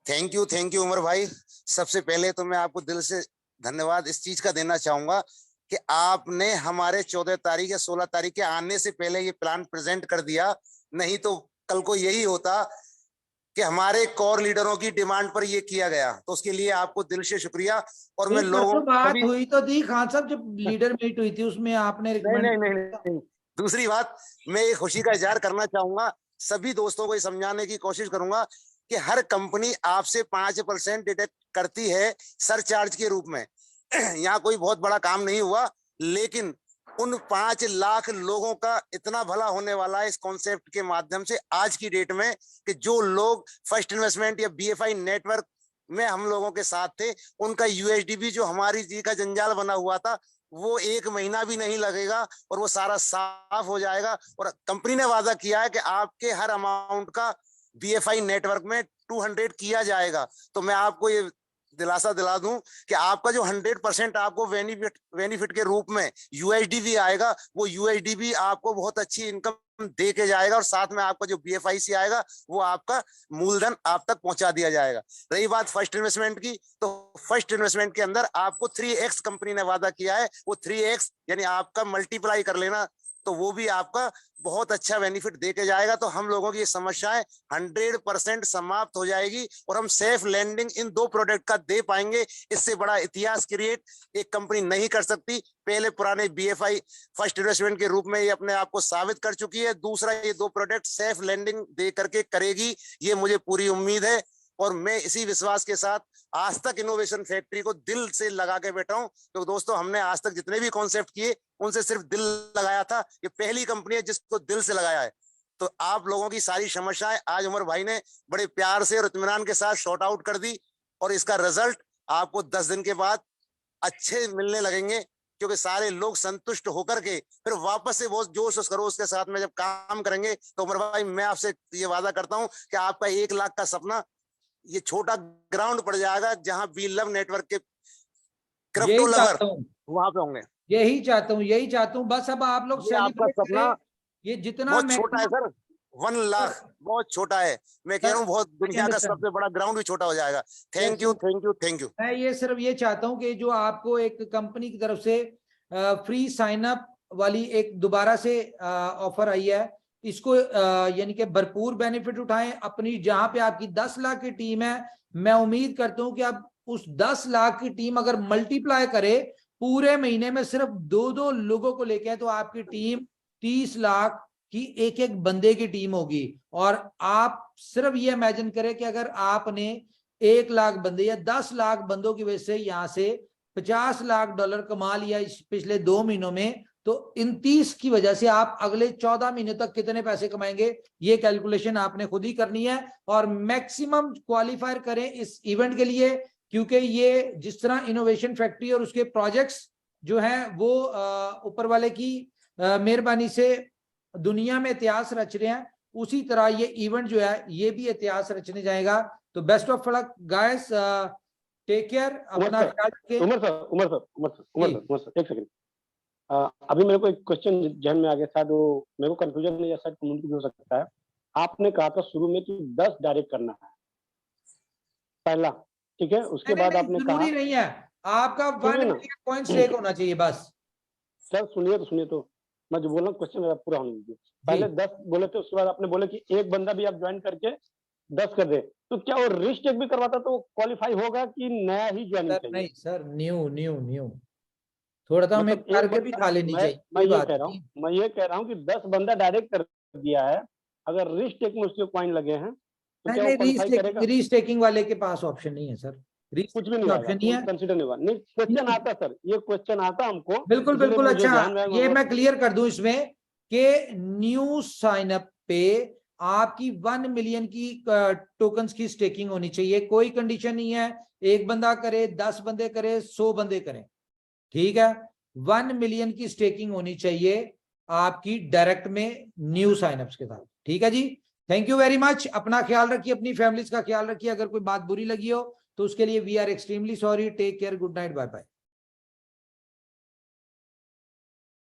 थैंक यू उमर भाई। सबसे पहले तो मैं आपको दिल से धन्यवाद इस चीज का देना चाहूंगा कि आपने हमारे 14 तारीख या 16 तारीख के आने से पहले ये प्लान प्रेजेंट कर दिया, नहीं तो कल को यही होता कि हमारे कोर लीडरों की डिमांड पर ये किया गया। तो उसके लिए आपको दिल से शुक्रिया। और मैं लोगों
बात हुई तो थी खान साहब, जब लीडर मीट हुई थी उसमें आपने
नहीं। दूसरी बात, मैं ये खुशी का इजहार करना चाहूंगा, सभी दोस्तों को ये समझाने की कोशिश करूंगा कि हर कंपनी आपसे 5% डिडक्ट करती है सरचार्ज के रूप में। यहाँ कोई बहुत बड़ा काम नहीं हुआ, लेकिन उन 5 लाख लोगों का इतना भला होने वाला है इस कॉन्सेप्ट के माध्यम से आज की डेट में, कि जो लोग फर्स्ट इन्वेस्टमेंट या BFI नेटवर्क में हम लोगों के साथ थे, उनका USDB जो हमारी जी का जंजाल बना हुआ था वो 1 महीना भी नहीं लगेगा और वो सारा साफ हो जाएगा। और कंपनी ने वादा किया है कि आपके हर अमाउंट का BFI नेटवर्क में 200 किया जाएगा। तो मैं आपको ये दिलासा दिला दूं कि आपका जो 100% आपको बेनिफिट के रूप में USDB आएगा, वो USDB आपको बहुत अच्छी इनकम दे के जाएगा, और साथ में आपका जो BFIC आएगा वो आपका मूलधन आप तक पहुंचा दिया जाएगा। रही बात फर्स्ट इन्वेस्टमेंट की, तो फर्स्ट इन्वेस्टमेंट के अंदर आपको 3x कंपनी ने वादा किया है, वो 3x यानी आपका मल्टीप्लाई कर लेना, तो वो भी आपका बहुत अच्छा बेनिफिट दे के जाएगा। तो हम लोगों की ये समस्याएं 100% समाप्त हो जाएगी और हम सेफ लैंडिंग इन 2 प्रोडक्ट का दे पाएंगे। इससे बड़ा इतिहास क्रिएट एक कंपनी नहीं कर सकती। पहले पुराने BFI फर्स्ट इन्वेस्टमेंट के रूप में ये अपने आप को साबित कर चुकी है, दूसरा ये 2 प्रोडक्ट सेफ लैंडिंग दे करके करेगी, ये मुझे पूरी उम्मीद है। और मैं इसी विश्वास के साथ आज तक इनोवेशन फैक्ट्री को दिल से लगा के बैठा हूं। तो दोस्तों, हमने आज तक जितने भी कॉन्सेप्ट किए उनसे सिर्फ दिल लगाया था, ये पहली कंपनी है जिसको दिल से लगाया है। तो आप लोगों की सारी समस्याएं आज उमर भाई ने बड़े प्यार से और इत्मीनान के साथ शॉर्ट आउट कर दी, और इसका रिजल्ट आपको 10 दिन के बाद अच्छे मिलने लगेंगे, क्योंकि सारे लोग संतुष्ट होकर के फिर वापस से बहुत जोश और खरोश के साथ में जब काम करेंगे। तो उमर भाई, मैं आपसे ये वादा करता हूं कि आपका 1 लाख का सपना ये छोटा ग्राउंड पड़ जाएगा, जहां वी लव नेटवर्क के क्रिप्टो लवर वहां पे होंगे।
यही चाहता हूं बस। अब आप लोग
आपका सपना
ये जितना
बहुत छोटा है सर, 1 लाख बहुत छोटा है। मैं कह रहा हूँ बहुत दुनिया का सबसे बड़ा ग्राउंड भी छोटा हो जाएगा। Thank you.
मैं ये सिर्फ ये चाहता हूँ कि जो आपको एक कंपनी की तरफ से फ्री साइन अप वाली एक दोबारा से ऑफर आई है, इसको यानी कि भरपूर बेनिफिट उठाएं। अपनी जहां पे आपकी 10 लाख की टीम है, मैं उम्मीद करता हूं कि आप उस 10 लाख की टीम अगर मल्टीप्लाई करे पूरे महीने में सिर्फ 2-2 लोगों को लेके आए, तो आपकी टीम 30 लाख की एक बंदे की टीम होगी। और आप सिर्फ ये इमेजिन करें कि अगर आपने 1 लाख बंदे या 10 लाख बंदों की वजह से यहाँ से $50 लाख कमा लिया इस पिछले 2 महीनों में, तो इन 30 की वजह से आप अगले 14 महीने तक कितने पैसे कमाएंगे, ये कैलकुलेशन आपने खुद ही करनी है। और मैक्सिमम क्वालिफायर करें इस इवेंट के लिए, क्योंकि ये जिस तरह इनोवेशन फैक्ट्री और उसके प्रोजेक्ट्स जो हैं वो ऊपर वाले की मेहरबानी से दुनिया में इतिहास रच रहे हैं, उसी तरह ये इवेंट जो है ये भी इतिहास रचने जाएगा। तो best of luck guys, take care, अपना ख्याल रखें।
उमर सर एक सेकंड, अभी मेरे को एक क्वेश्चन ध्यान में आ गया, शायद वो मेरे को कंफ्यूजन नहीं है, शायद कम्युनिटी भी हो सकता है। आपने कहा था शुरू में कि 10 डायरेक्ट करना है पहला, ठीक है, उसके बाद आपने कहा
जरूरी नहीं है, आपका 1 मिलियन पॉइंट स्टेक होना चाहिए बस।
सर सुनिए तो मैं जो बोल रहा हूँ क्वेश्चन मेरा पूरा होने दीजिए। पहले 10 बोले थे, उसके बाद आपने बोले कि एक बंदा भी आप ज्वाइन करके 10 कर दे, तो क्या वो रिस्क चेक भी करवाता तो क्वालिफाई होगा कि नया ही ज्वाइन चाहिए?
नहीं सर, न्यू थोड़ा सा हमें करके भी खा लेनी चाहिए।
मैं ये कह रहा हूँ कि 10 बंदा डायरेक्ट कर दिया है, अगर रिस्क टेक में उसके कॉइन लगे हैं तो क्या वो क्वालिफाई करेगा?
रीस्टेकिंग वाले के पास ऑप्शन नहीं है सर,
कुछ भी नहीं
ऑप्शन नहीं है,
कंसीडर नहीं हुआ। नहीं, क्वेश्चन आता सर, ये क्वेश्चन आता हमको।
बिल्कुल। अच्छा, ये मैं क्लियर कर दूं इसमें कि न्यू साइन अप पे आपकी 1 मिलियन की टोकन्स की स्टेकिंग होनी चाहिए। कोई कंडीशन नहीं है, एक बंदा करे, 10 बंदे करे, 100 बंदे करें, ठीक है। 1 मिलियन की स्टेकिंग होनी चाहिए आपकी डायरेक्ट में न्यू साइनअप्स के साथ, ठीक है जी। Thank you very much. अपना ख्याल रखिए, अपनी फैमिलीज का ख्याल रखिए। अगर कोई बात बुरी लगी हो तो उसके लिए we are extremely sorry. Take care, good night, bye bye.